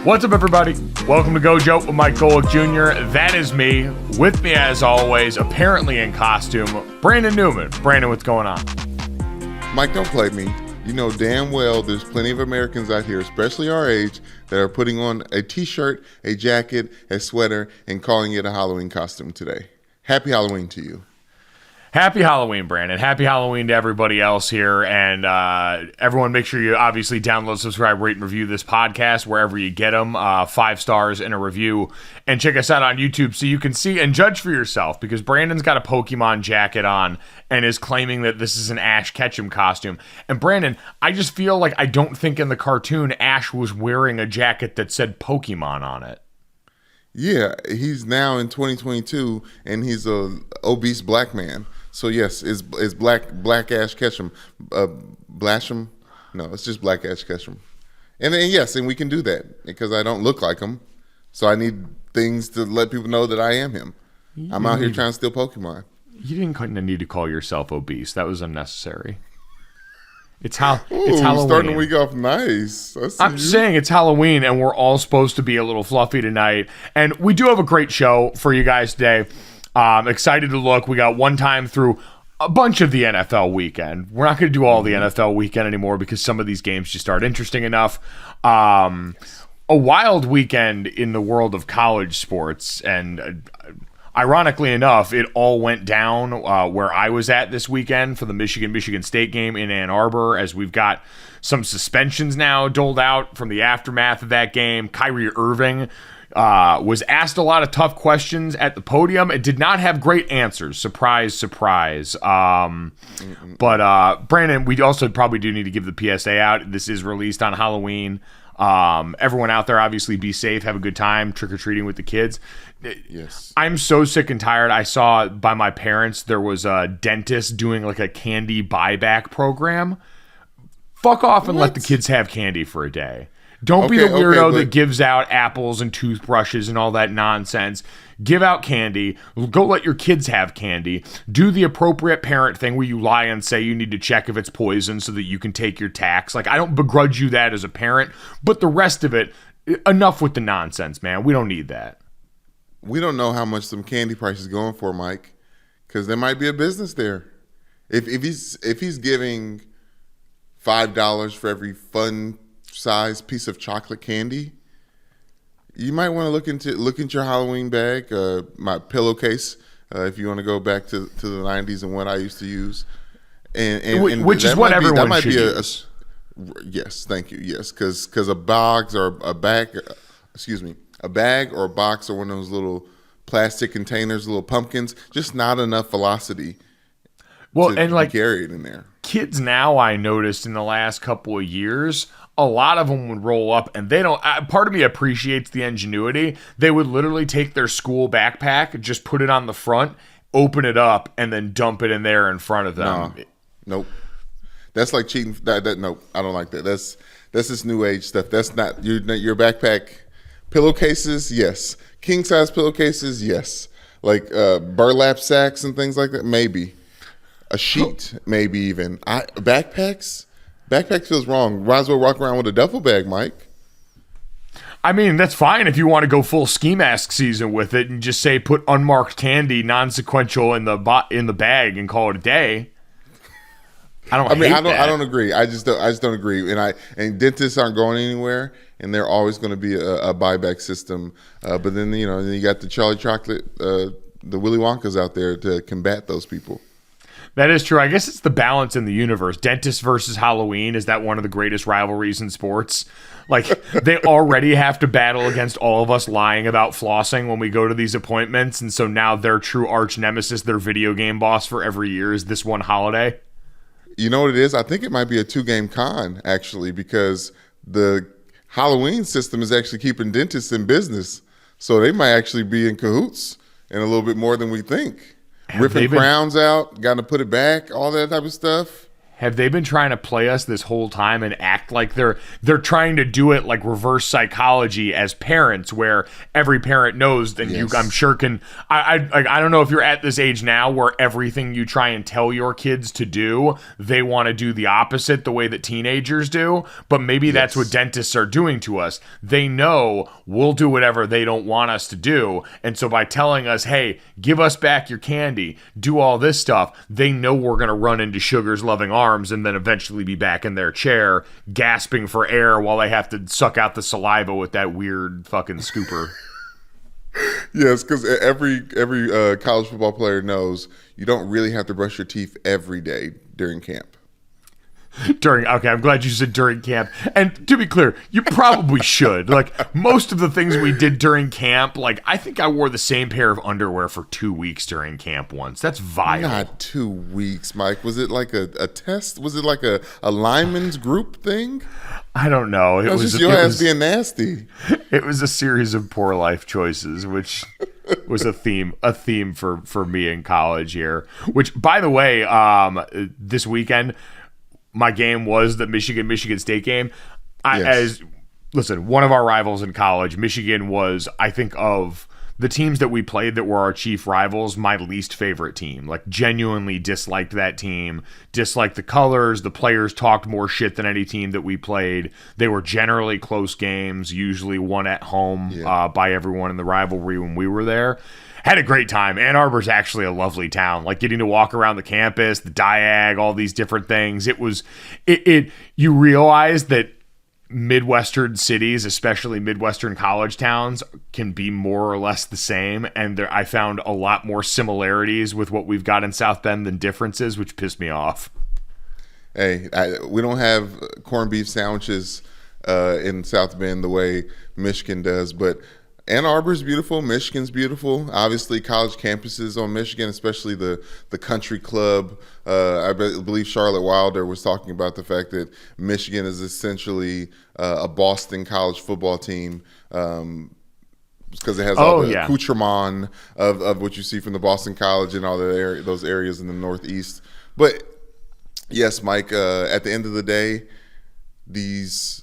What's up, everybody? Welcome to Gojo with Mike Golick Jr. That is me. With me, as always, apparently in costume, Brandon Newman. Brandon, what's going on? Mike, don't play me. You know damn well there's plenty of Americans out here, especially our age, that are putting on a t-shirt, a jacket, a sweater, and calling it a Halloween costume today. Happy Halloween to you. Happy Halloween, Brandon. Happy Halloween to everybody else here. And everyone, make sure you obviously download, subscribe, rate, and review this podcast wherever you get them. 5 stars in a review. And check us out on YouTube so you can see and judge for yourself, because Brandon's got a Pokemon jacket on and is claiming that this is an Ash Ketchum costume. And Brandon, I just feel like I don't think in the cartoon Ash was wearing a jacket that said Pokemon on it. Yeah, he's now in 2022, and he's a obese black man. So yes, it's black Ash Ketchum, Blasham. No, it's just black Ash Ketchum. And yes, and we can do that because I don't look like him. So I need things to let people know that I am him. I'm out here trying to steal Pokemon. You didn't kind of need to call yourself obese. That was unnecessary. It's Halloween. Starting the week off nice. I'm saying it's Halloween, and we're all supposed to be a little fluffy tonight. And we do have a great show for you guys today. Excited to look. We got one time through a bunch of the NFL weekend. We're not going to do all the NFL weekend anymore because some of these games just aren't interesting enough. A wild weekend in the world of college sports, and ironically enough, it all went down where I was at this weekend for the Michigan State game in Ann Arbor, as we've got some suspensions now doled out from the aftermath of that game. Kyrie Irving was asked a lot of tough questions at the podium. It did not have great answers. Surprise, surprise. But Brandon, we also probably do need to give the PSA out. This is released on Halloween. Everyone out there, obviously be safe, have a good time, trick-or-treating with the kids. Yes. I'm so sick and tired. I saw by my parents there was a dentist doing like a candy buyback program. Fuck off and let the kids have candy for a day. Don't be the weirdo that gives out apples and toothbrushes and all that nonsense. Give out candy. Go let your kids have candy. Do the appropriate parent thing where you lie and say you need to check if it's poison so that you can take your tax. Like, I don't begrudge you that as a parent, but the rest of it, enough with the nonsense, man. We don't need that. We don't know how much some candy price is going for, Mike, because there might be a business there. If he's giving $5 for every fun size piece of chocolate candy, you might want to look into your Halloween bag, my pillowcase, if you want to go back to the 90s and what I used to use, and which is what everyone should use. Yes, thank you. Yes, because a bag or a bag or a box or one of those little plastic containers, little pumpkins, just not enough velocity. Well, and like carry it in there. Kids now, I noticed in the last couple of years, a lot of them would roll up, and they don't. Part of me appreciates the ingenuity. They would literally take their school backpack, just put it on the front, open it up, and then dump it in there in front of them. Nope. That's like cheating. Nope. I don't like that. That's this new age stuff. That's not your backpack. Pillowcases, yes. King size pillowcases, yes. Like burlap sacks and things like that, maybe. A sheet, maybe even. Backpacks feels wrong. Might as well walk around with a duffel bag, Mike. I mean, that's fine if you want to go full ski mask season with it and just say put unmarked candy, non-sequential in the bag and call it a day. I don't agree. I just don't agree. And dentists aren't going anywhere, and they're always going to be a buyback system. But then you got the Charlie Chocolate, the Willy Wonkas out there to combat those people. That is true. I guess it's the balance in the universe. Dentist versus Halloween. Is that one of the greatest rivalries in sports? Like, they already have to battle against all of us lying about flossing when we go to these appointments. And so now their true arch nemesis, their video game boss for every year, is this one holiday. You know what it is? I think it might be a 2-game con, actually, because the Halloween system is actually keeping dentists in business. So they might actually be in cahoots and a little bit more than we think. Ripping crowns out, got to put it back, all that type of stuff. have they been trying to play us this whole time and act like they're trying to do it like reverse psychology as parents, where every parent knows, and you, I'm sure, can. I don't know if you're at this age now where everything you try and tell your kids to do, they want to do the opposite the way that teenagers do. But maybe that's what dentists are doing to us. They know we'll do whatever they don't want us to do, and so by telling us, hey, give us back your candy, do all this stuff, they know we're going to run into Sugar's loving arms and then eventually be back in their chair gasping for air while they have to suck out the saliva with that weird fucking scooper. Yes, because every college football player knows you don't really have to brush your teeth every day during camp. Okay, I'm glad you said during camp. And to be clear, you probably should. Like, most of the things we did during camp, like, I think I wore the same pair of underwear for 2 weeks during camp once. That's vile. Not 2 weeks, Mike. Was it like a test? Was it like a lineman's group thing? I don't know. It was just your ass being nasty. It was a series of poor life choices, which was a theme for me in college here. Which, by the way, this weekend, my game was the Michigan State game. Listen, one of our rivals in college, Michigan, was, I think, of the teams that we played that were our chief rivals, my least favorite team. Like, genuinely disliked that team, disliked the colors. The players talked more shit than any team that we played. They were generally close games, usually won at home by everyone in the rivalry when we were there. Had a great time. Ann Arbor's actually a lovely town. Like, getting to walk around the campus, the diag, all these different things. You realize that Midwestern cities, especially Midwestern college towns, can be more or less the same. And I found a lot more similarities with what we've got in South Bend than differences, which pissed me off. Hey, we don't have corned beef sandwiches in South Bend the way Michigan does, but Ann Arbor's beautiful. Michigan's beautiful. Obviously, college campuses on Michigan, especially the country club. I believe Charlotte Wilder was talking about the fact that Michigan is essentially a Boston college football team because it has all the accoutrement of what you see from the Boston College and all those areas in the Northeast. But yes, Mike, at the end of the day, these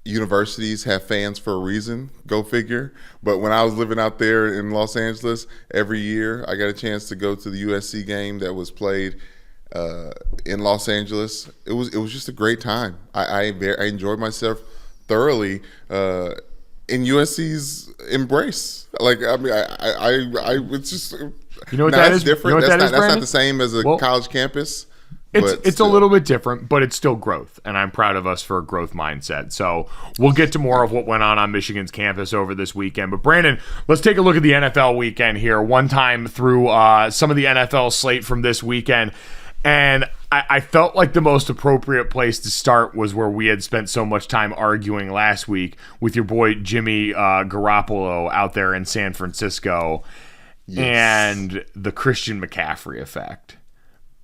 universities have fans for a reason, go figure. But when I was living out there in Los Angeles, every year I got a chance to go to the USC game that was played in Los Angeles. It was just a great time. I enjoyed myself thoroughly in USC's embrace. Like, I mean, I it's just, you know what that is different. You know that's not the same as a college campus. It's a little bit different, but it's still growth, and I'm proud of us for a growth mindset. So we'll get to more of what went on Michigan's campus over this weekend. But Brandon, let's take a look at the NFL weekend here, one time through some of the NFL slate from this weekend. And I felt like the most appropriate place to start was where we had spent so much time arguing last week with your boy Jimmy Garoppolo out there in San Francisco and the Christian McCaffrey effect.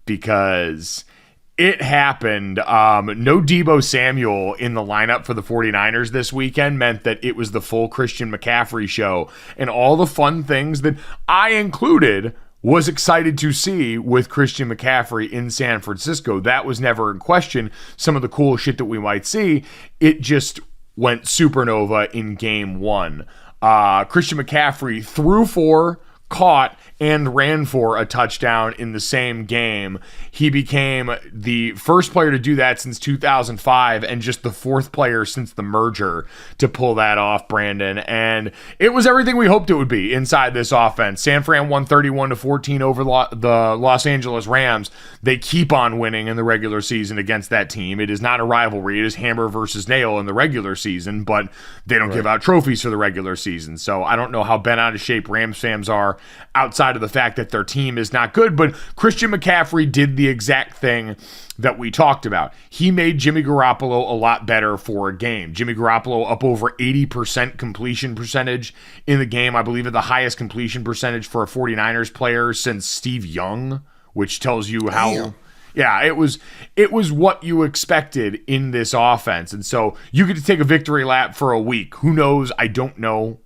Because it happened. No Deebo Samuel in the lineup for the 49ers this weekend meant that it was the full Christian McCaffrey show. And all the fun things that I included was excited to see with Christian McCaffrey in San Francisco. That was never in question. Some of the cool shit that we might see, it just went supernova in game one. Christian McCaffrey threw for, caught, and ran for a touchdown in the same game. He became the first player to do that since 2005 and just the fourth player since the merger to pull that off, Brandon. And it was everything we hoped it would be inside this offense. San Fran won 31-14 over the Los Angeles Rams. They keep on winning in the regular season against that team. It is not a rivalry. It is hammer versus nail in the regular season, but they don't give out trophies for the regular season. So I don't know how bent out of shape Rams fans are outside of the fact that their team is not good, but Christian McCaffrey did the exact thing that we talked about. He made Jimmy Garoppolo a lot better for a game. Jimmy Garoppolo up over 80% completion percentage in the game. I believe the highest completion percentage for a 49ers player since Steve Young, which tells you how... Damn. Yeah, it was what you expected in this offense. And so you get to take a victory lap for a week. Who knows? I don't know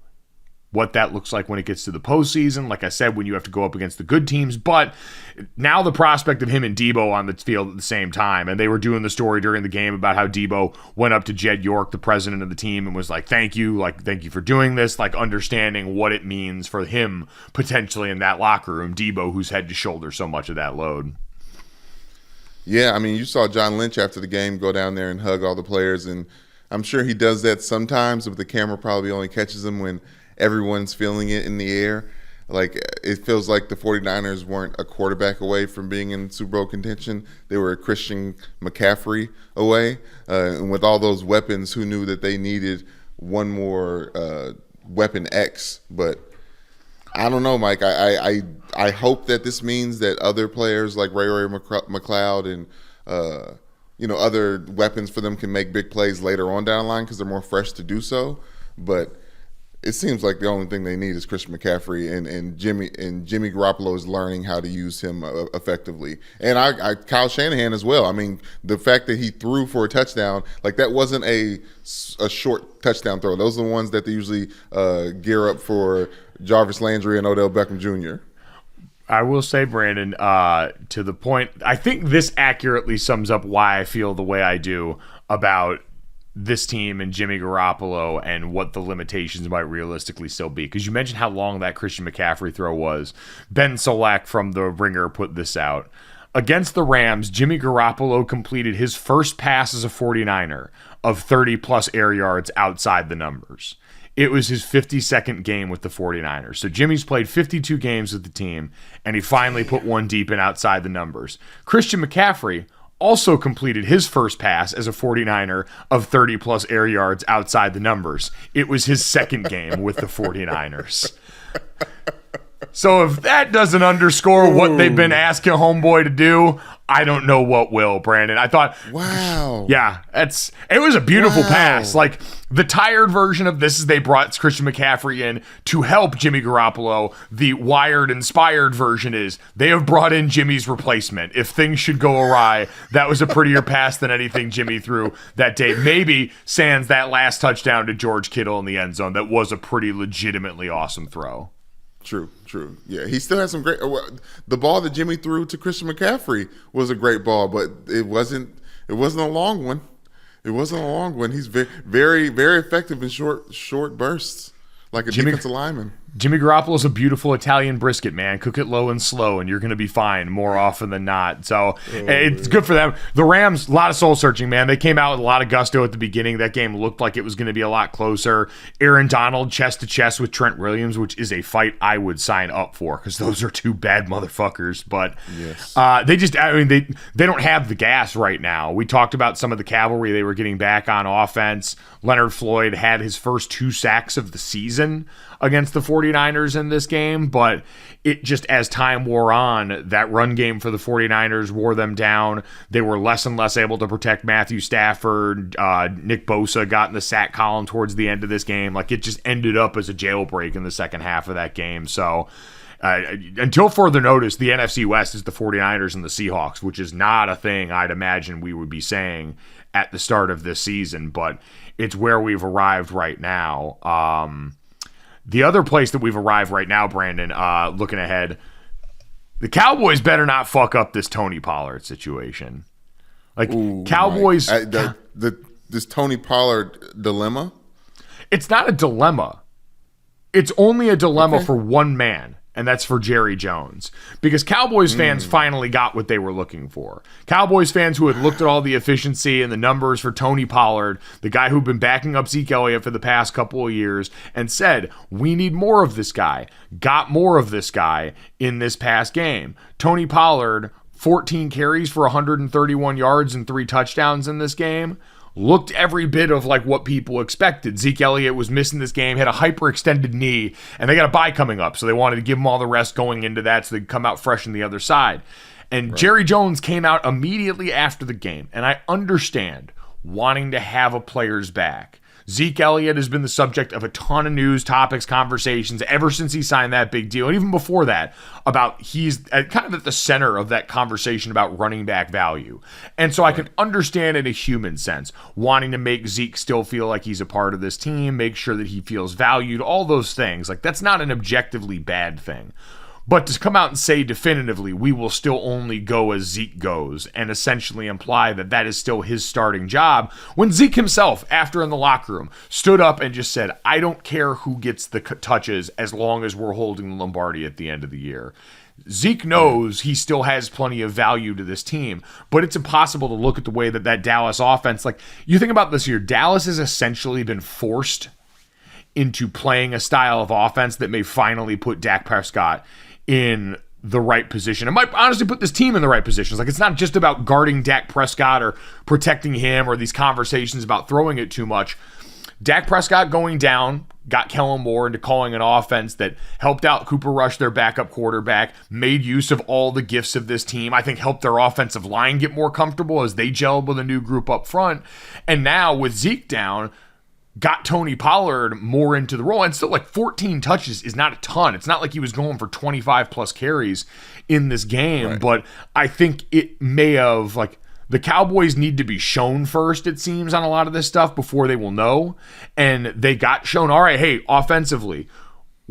what that looks like when it gets to the postseason. Like I said, when you have to go up against the good teams. But now the prospect of him and Debo on the field at the same time, and they were doing the story during the game about how Debo went up to Jed York, the president of the team, and was like, thank you for doing this, like understanding what it means for him potentially in that locker room. Debo, who's had to shoulder so much of that load. Yeah, I mean, you saw John Lynch after the game go down there and hug all the players, and I'm sure he does that sometimes, but the camera probably only catches him when everyone's feeling it in the air. Like, it feels like the 49ers weren't a quarterback away from being in Super Bowl contention. They were a Christian McCaffrey away. And with all those weapons, who knew that they needed one more weapon X? But I don't know, Mike. I hope that this means that other players like Ray McCloud and other weapons for them can make big plays later on down the line because they're more fresh to do so. But it seems like the only thing they need is Christian McCaffrey, and Jimmy Garoppolo is learning how to use him effectively. And Kyle Shanahan as well. I mean, the fact that he threw for a touchdown, like that wasn't a short touchdown throw. Those are the ones that they usually gear up for Jarvis Landry and Odell Beckham Jr. I will say, Brandon, to the point, I think this accurately sums up why I feel the way I do about this team and Jimmy Garoppolo and what the limitations might realistically still be. Because you mentioned how long that Christian McCaffrey throw was. Ben Solak from The Ringer put this out. Against the Rams, Jimmy Garoppolo completed his first pass as a 49er of 30-plus air yards outside the numbers. It was his 52nd game with the 49ers. So Jimmy's played 52 games with the team, and he finally put one deep and outside the numbers. Christian McCaffrey also completed his first pass as a 49er of 30-plus air yards outside the numbers. It was his second game with the 49ers. So if that doesn't underscore what they've been asking homeboy to do, I don't know what will, Brandon. I thought, wow. Yeah, it was a beautiful pass. Like, the tired version of this is they brought Christian McCaffrey in to help Jimmy Garoppolo. The wired, inspired version is they have brought in Jimmy's replacement. If things should go awry, that was a prettier pass than anything Jimmy threw that day. Maybe sans that last touchdown to George Kittle in the end zone. That was a pretty legitimately awesome throw. True. Yeah, he still has some great. The ball that Jimmy threw to Christian McCaffrey was a great ball, but it wasn't a long one. It wasn't a long one. He's very, very, very effective in short bursts, like a defensive lineman. Jimmy Garoppolo's a beautiful Italian brisket, man. Cook it low and slow, and you're going to be fine more often than not. So it's good for them. The Rams, a lot of soul searching, man. They came out with a lot of gusto at the beginning. That game looked like it was going to be a lot closer. Aaron Donald chest to chest with Trent Williams, which is a fight I would sign up for because those are two bad motherfuckers. But yes. They don't have the gas right now. We talked about some of the cavalry they were getting back on offense. Leonard Floyd had his first 2 sacks of the season against the 49ers in this game, but it just, as time wore on, that run game for the 49ers wore them down. They were less and less able to protect Matthew Stafford. Nick Bosa got in the sack column towards the end of this game. Like, it just ended up as a jailbreak in the second half of that game. So until further notice, the NFC West is the 49ers and the Seahawks, which is not a thing I'd imagine we would be saying at the start of this season, but it's where we've arrived right now. The other place that we've arrived right now, Brandon, looking ahead, the Cowboys better not fuck up this Tony Pollard situation. Like, Cowboys... this Tony Pollard dilemma? It's not a dilemma. It's only a dilemma for one man, and that's for Jerry Jones. Because Cowboys fans finally got what they were looking for. Cowboys fans who had looked at all the efficiency and the numbers for Tony Pollard, the guy who'd been backing up Zeke Elliott for the past couple of years, and said, we need more of this guy. Got more of this guy in this past game. Tony Pollard, 14 carries for 131 yards and 3 touchdowns in this game. Looked every bit of like what people expected. Zeke Elliott was missing this game, had a hyperextended knee, and they got a bye coming up, so they wanted to give him all the rest going into that so they could come out fresh on the other side. And Jerry Jones came out immediately after the game, and I understand wanting to have a player's back. Zeke Elliott has been the subject of a ton of news, topics, conversations ever since he signed that big deal. And even before that, about he's kind of at the center of that conversation about running back value. And so I can understand in a human sense, wanting to make Zeke still feel like he's a part of this team, make sure that he feels valued, all those things. Like, that's not an objectively bad thing. But to come out and say definitively, we will still only go as Zeke goes, and essentially imply that that is still his starting job, when Zeke himself, after in the locker room, stood up and just said, I don't care who gets the touches as long as we're holding the Lombardi at the end of the year. Zeke knows he still has plenty of value to this team, but it's impossible to look at the way that Dallas offense, like, you think about this year, Dallas has essentially been forced into playing a style of offense that may finally put Dak Prescott in the right position. It might honestly put this team in the right positions. Like, it's not just about guarding Dak Prescott or protecting him or these conversations about throwing it too much. Dak Prescott going down got Kellen Moore into calling an offense that helped out Cooper Rush, their backup quarterback, made use of all the gifts of this team. I think helped their offensive line get more comfortable as they gelled with a new group up front. And now with Zeke down, got Tony Pollard more into the role. And still, like, 14 touches is not a ton. It's not like he was going for 25 plus carries in this game. Right. But I think it may have, like, the Cowboys need to be shown first, it seems, on a lot of this stuff before they will know. And they got shown, all right, hey, offensively,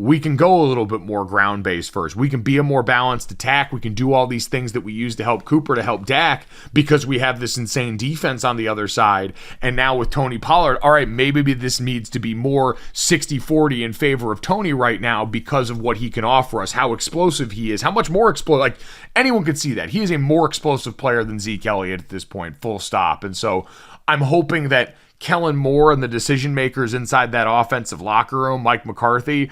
we can go a little bit more ground-based first. We can be a more balanced attack. We can do all these things that we use to help Cooper, to help Dak, because we have this insane defense on the other side. And now with Tony Pollard, all right, maybe this needs to be more 60-40 in favor of Tony right now because of what he can offer us, how explosive he is, how much more explosive. Like, anyone could see that. He is a more explosive player than Zeke Elliott at this point, full stop. And so I'm hoping that Kellen Moore and the decision makers inside that offensive locker room, Mike McCarthy,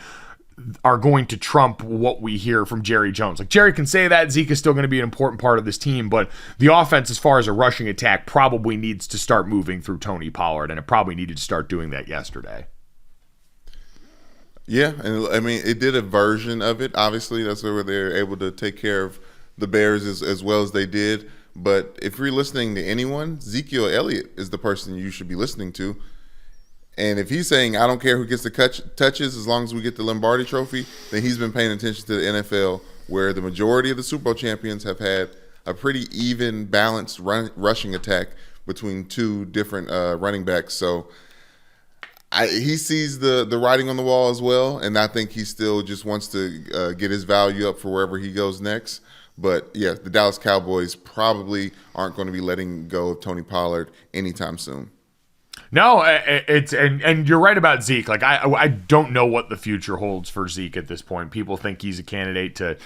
are going to trump what we hear from Jerry Jones. Like, Jerry can say that Zeke is still going to be an important part of this team, but the offense, as far as a rushing attack, probably needs to start moving through Tony Pollard, and it probably needed to start doing that yesterday. Yeah, and I mean, it did a version of it. Obviously, that's where they're able to take care of the Bears as well as they did. But if you're listening to anyone, Ezekiel Elliott is the person you should be listening to. And if he's saying, I don't care who gets the touches as long as we get the Lombardi trophy, then he's been paying attention to the NFL, where the majority of the Super Bowl champions have had a pretty even, balanced rushing attack between two different running backs. So he sees the writing on the wall as well, and I think he still just wants to get his value up for wherever he goes next. But, yeah, the Dallas Cowboys probably aren't going to be letting go of Tony Pollard anytime soon. No, it's and you're right about Zeke. Like, I don't know what the future holds for Zeke at this point. People think he's a candidate to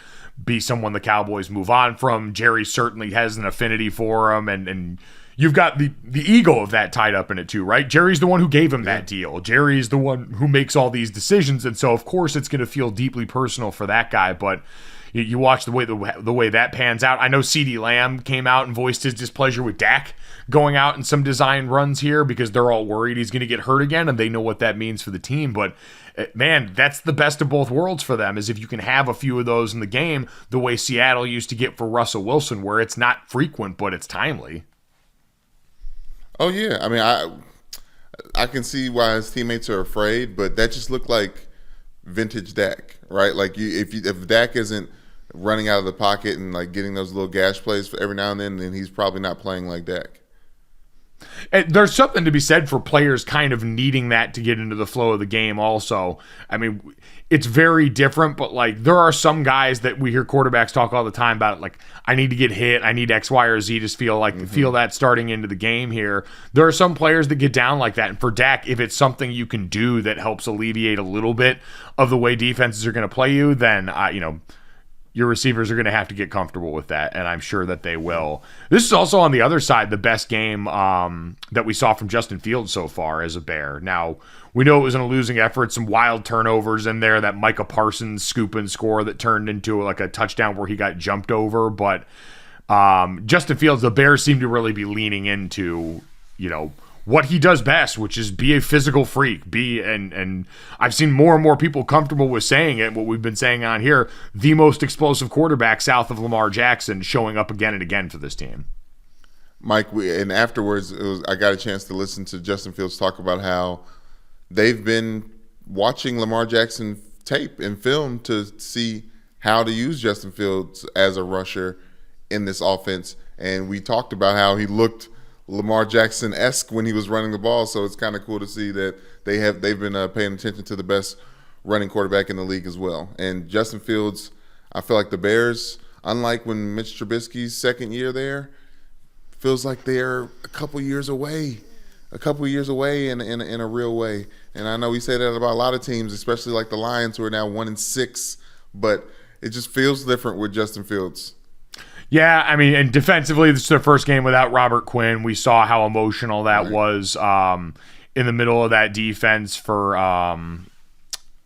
be someone the Cowboys move on from. Jerry certainly has an affinity for him, and you've got the ego of that tied up in it too, right? Jerry's the one who gave him that deal. Jerry's the one who makes all these decisions, and so of course it's going to feel deeply personal for that guy. But you watch the way that pans out. I know CeeDee Lamb came out and voiced his displeasure with Dak going out in some design runs here because they're all worried he's going to get hurt again, and they know what that means for the team. But, man, that's the best of both worlds for them, is if you can have a few of those in the game the way Seattle used to get for Russell Wilson, where it's not frequent, but it's timely. Oh, yeah. I mean, I can see why his teammates are afraid, but that just looked like vintage Dak, right? Like, if Dak isn't running out of the pocket and, like, getting those little gash plays for every now and then he's probably not playing like Dak. And there's something to be said for players kind of needing that to get into the flow of the game also. I mean, it's very different, but, like, there are some guys that we hear quarterbacks talk all the time about, like, I need to get hit, I need X, Y, or Z to feel that starting into the game here. There are some players that get down like that, and for Dak, if it's something you can do that helps alleviate a little bit of the way defenses are going to play you, then, your receivers are going to have to get comfortable with that, and I'm sure that they will. This is also, on the other side, the best game that we saw from Justin Fields so far as a Bear. Now, we know it was in a losing effort, some wild turnovers in there, that Micah Parsons scoop and score that turned into like a touchdown where he got jumped over, but Justin Fields, the Bears seem to really be leaning into, what he does best, which is be a physical freak, and I've seen more and more people comfortable with saying it, what we've been saying on here, the most explosive quarterback south of Lamar Jackson, showing up again and again for this team. Mike, and afterwards, I got a chance to listen to Justin Fields talk about how they've been watching Lamar Jackson tape and film to see how to use Justin Fields as a rusher in this offense. And we talked about how he looked Lamar Jackson-esque when he was running the ball. So it's kind of cool to see that they've been paying attention to the best running quarterback in the league as well. And Justin Fields, I feel like the Bears, unlike when Mitch Trubisky's second year there, feels like they're a couple years away in a real way. And I know we say that about a lot of teams, especially like the Lions, who are now 1-6, but it just feels different with Justin Fields. Yeah, I mean, and defensively, this is their first game without Robert Quinn. We saw how emotional that was in the middle of that defense for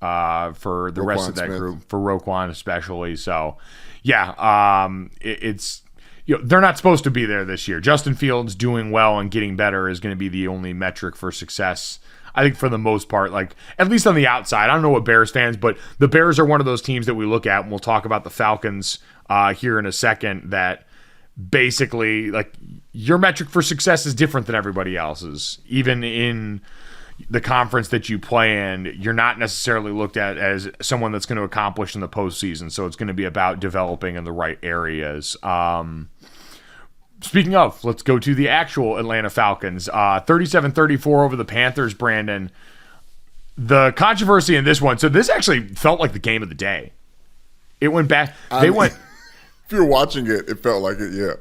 the rest of that group, for Roquan especially. So, yeah, it's they're not supposed to be there this year. Justin Fields doing well and getting better is going to be the only metric for success, I think, for the most part, like at least on the outside. I don't know what Bears fans, but the Bears are one of those teams that we look at, and we'll talk about the Falcons here in a second, that basically, like, your metric for success is different than everybody else's. Even in the conference that you play in, you're not necessarily looked at as someone that's going to accomplish in the postseason. So it's going to be about developing in the right areas. Speaking of, let's go to the actual Atlanta Falcons. 37-34 over the Panthers, Brandon. The controversy in this one, so this actually felt like the game of the day. It went back. If you're watching it, it felt like it, yeah.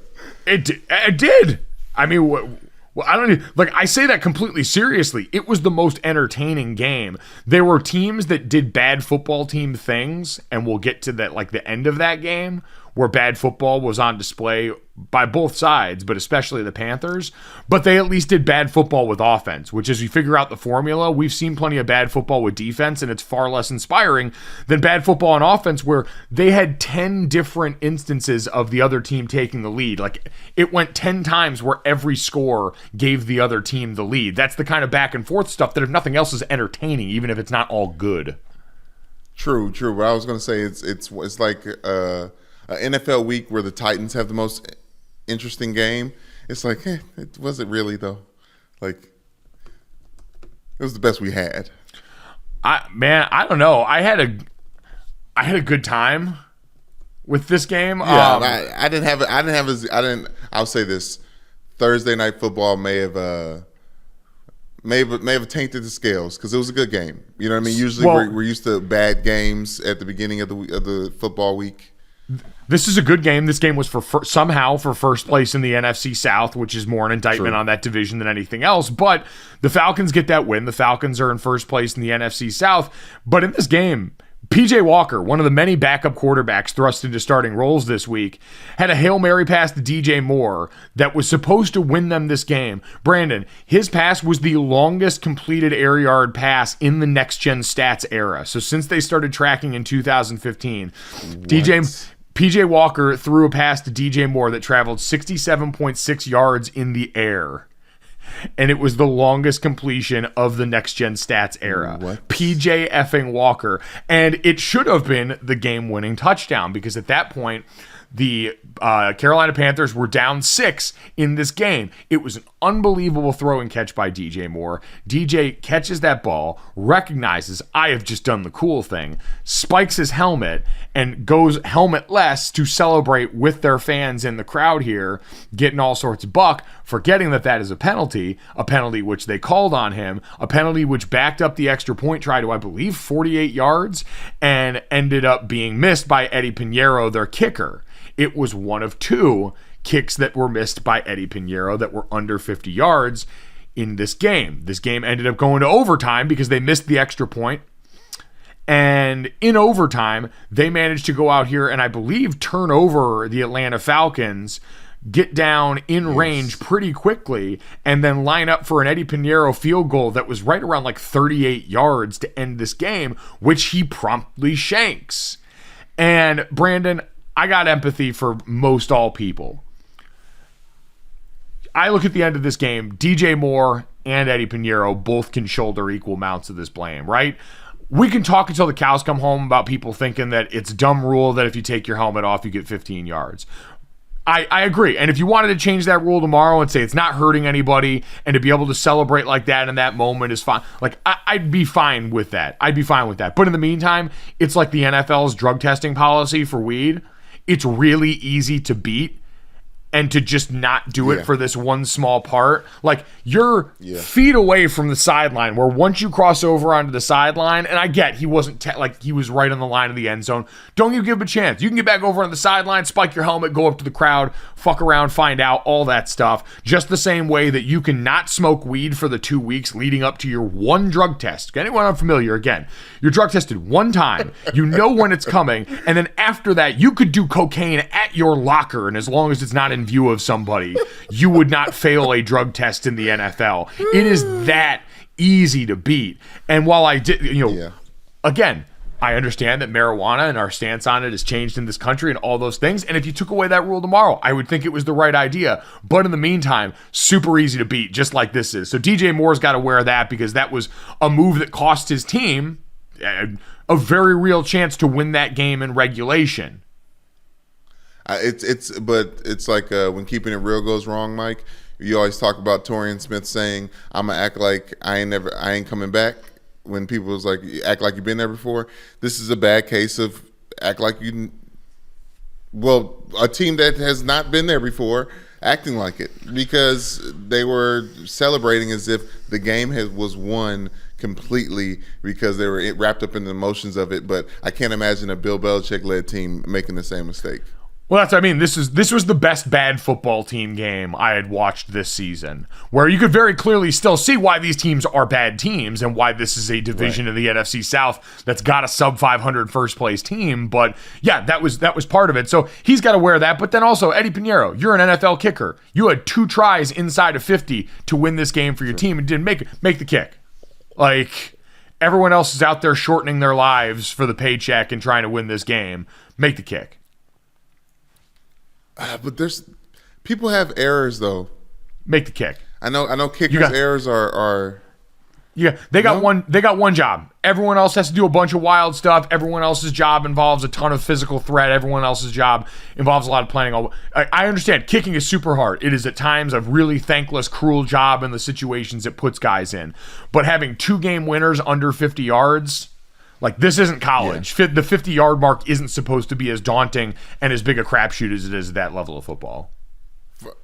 It did. I mean, well, I don't even, like, I say that completely seriously. It was the most entertaining game. There were teams that did bad football team things, and we'll get to that, like the end of that game, where bad football was on display by both sides, but especially the Panthers. But they at least did bad football with offense, which, as we figure out the formula, we've seen plenty of bad football with defense, and it's far less inspiring than bad football on offense, where they had 10 different instances of the other team taking the lead. Like, it went 10 times where every score gave the other team the lead. That's the kind of back and forth stuff that, if nothing else, is entertaining, even if it's not all good. True. But I was going to say it's like an NFL week where the Titans have the most interesting game. It's like, it wasn't really, though. Like, it was the best we had. I don't know. I had a good time with this game. Yeah, I'll say this: Thursday night football may have tainted the scales, because it was a good game. You know what I mean? Usually we're used to bad games at the beginning of the football week. This is a good game. This game was somehow for first place in the NFC South, which is more an indictment on that division than anything else. But the Falcons get that win. The Falcons are in first place in the NFC South. But in this game, PJ Walker, one of the many backup quarterbacks thrust into starting roles this week, had a Hail Mary pass to DJ Moore that was supposed to win them this game. Brandon, his pass was the longest completed air yard pass in the Next Gen Stats era. So since they started tracking in 2015, PJ Walker threw a pass to DJ Moore that traveled 67.6 yards in the air. And it was the longest completion of the Next Gen Stats era. What? PJ effing Walker. And it should have been the game-winning touchdown, because at that point, the Carolina Panthers were down 6 in this game. It was an unbelievable throw and catch by DJ Moore. DJ catches that ball, recognizes, I have just done the cool thing, spikes his helmet, and goes helmetless to celebrate with their fans in the crowd here, getting all sorts of buck, forgetting that is a penalty which they called on him, a penalty which backed up the extra point try to, I believe, 48 yards, and ended up being missed by Eddie Pinheiro, their kicker. It was one of 2 kicks that were missed by Eddie Pinheiro that were under 50 yards in this game. This game ended up going to overtime because they missed the extra point. And in overtime, they managed to go out here and, I believe, turn over the Atlanta Falcons, get down in range pretty quickly, and then line up for an Eddie Pinheiro field goal that was right around like 38 yards to end this game, which he promptly shanks. And Brandon, I got empathy for most all people. I look at the end of this game, DJ Moore and Eddie Pinheiro both can shoulder equal amounts of this blame, right? We can talk until the cows come home about people thinking that it's a dumb rule that if you take your helmet off, you get 15 yards. I agree. And if you wanted to change that rule tomorrow and say it's not hurting anybody and to be able to celebrate like that in that moment is fine. Like, I'd be fine with that. But in the meantime, it's like the NFL's drug testing policy for weed. It's really easy to beat. And to just not do it for this one small part. Like, you're feet away from the sideline, where once you cross over onto the sideline, and I get he wasn't, he was right on the line of the end zone. Don't you give him a chance. You can get back over on the sideline, spike your helmet, go up to the crowd, fuck around, find out, all that stuff. Just the same way that you can not smoke weed for the 2 weeks leading up to your one drug test. Anyone unfamiliar, again, you're drug tested one time. You know when it's coming. And then after that, you could do cocaine at your locker, and as long as it's not in view of somebody, you would not fail a drug test in the NFL. It is that easy to beat. And while I did, again, I understand that marijuana and our stance on it has changed in this country and all those things. And if you took away that rule tomorrow, I would think it was the right idea. But in the meantime, super easy to beat, just like this is. So DJ Moore's got to wear that, because that was a move that cost his team a very real chance to win that game in regulation. It's like when keeping it real goes wrong, Mike. You always talk about Torian Smith saying, "I'm gonna act like I ain't coming back." When people was like, "Act like you've been there before." This is a bad case of act like you. Well, a team that has not been there before acting like it, because they were celebrating as if the game was won completely because they were wrapped up in the emotions of it. But I can't imagine a Bill Belichick-led team making the same mistake. Well, that's what I mean. This was the best bad football team game I had watched this season, where you could very clearly still see why these teams are bad teams and why this is a division of the NFC South that's got a sub 500 first place team. But yeah, that was part of it. So he's got to wear that. But then also, Eddie Pinheiro, you're an NFL kicker. You had 2 tries inside of 50 to win this game for your team and didn't make the kick. Like, everyone else is out there shortening their lives for the paycheck and trying to win this game. Make the kick. But people have errors though. Make the kick. I know kickers' errors are. Yeah, they got one job. Everyone else has to do a bunch of wild stuff. Everyone else's job involves a ton of physical threat. Everyone else's job involves a lot of planning. I understand kicking is super hard. It is at times a really thankless, cruel job in the situations it puts guys in. But having 2 game winners under 50 yards. Like, this isn't college. Yeah. The 50-yard mark isn't supposed to be as daunting and as big a crapshoot as it is at that level of football.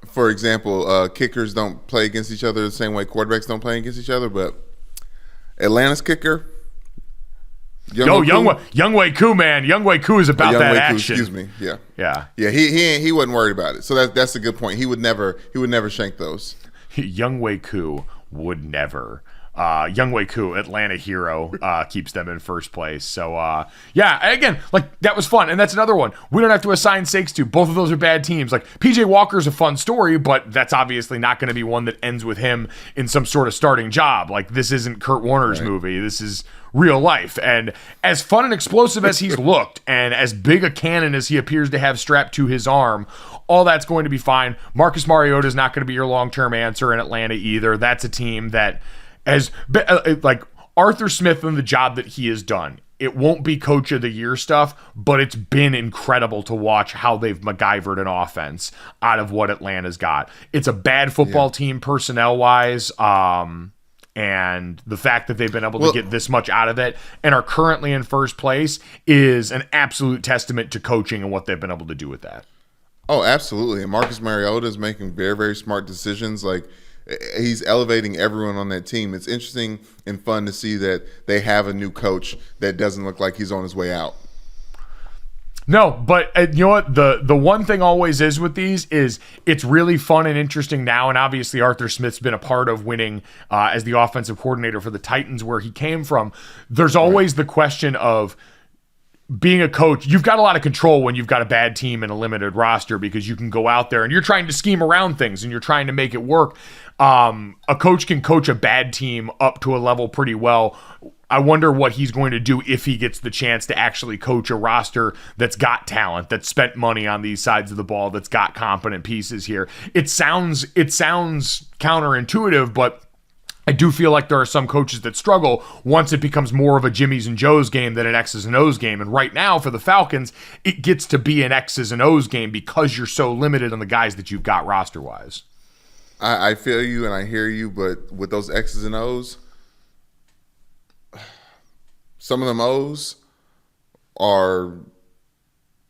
For example, kickers don't play against each other the same way quarterbacks don't play against each other, but Atlanta's kicker, Younghoe Koo, man. Younghoe Koo is about that action. Excuse me. Yeah. He wasn't worried about it. So that's a good point. He would never shank those. Younghoe Koo would never. Younghoe Koo, Atlanta hero, keeps them in first place. So, again, like, that was fun. And that's another one we don't have to assign stakes to. Both of those are bad teams. Like, PJ Walker's a fun story, but that's obviously not going to be one that ends with him in some sort of starting job. Like, this isn't Kurt Warner's movie. This is real life. And as fun and explosive as he's looked, and as big a cannon as he appears to have strapped to his arm, all that's going to be fine. Marcus Mariota is not going to be your long-term answer in Atlanta either. That's a team that, as like Arthur Smith and the job that he has done, it won't be coach of the year stuff, but it's been incredible to watch how they've MacGyvered an offense out of what Atlanta's got. It's a bad football team personnel wise, and the fact that they've been able to get this much out of it and are currently in first place is an absolute testament to coaching and what they've been able to do with that. Oh, absolutely. And Marcus Mariota is making very, very smart decisions. Like, he's elevating everyone on that team. It's interesting and fun to see that they have a new coach that doesn't look like he's on his way out. No, but you know what? The one thing always is with these is it's really fun and interesting now. And obviously Arthur Smith's been a part of winning as the offensive coordinator for the Titans, where he came from. There's always the question of being a coach. You've got a lot of control when you've got a bad team and a limited roster, because you can go out there and you're trying to scheme around things and you're trying to make it work. A coach can coach a bad team up to a level pretty well. I wonder what he's going to do if he gets the chance to actually coach a roster that's got talent, that's spent money on these sides of the ball, that's got competent pieces here. It sounds counterintuitive, but I do feel like there are some coaches that struggle once it becomes more of a Jimmy's and Joe's game than an X's and O's game. And right now for the Falcons, it gets to be an X's and O's game because you're so limited on the guys that you've got roster-wise. I feel you and I hear you, but with those X's and O's, some of them O's are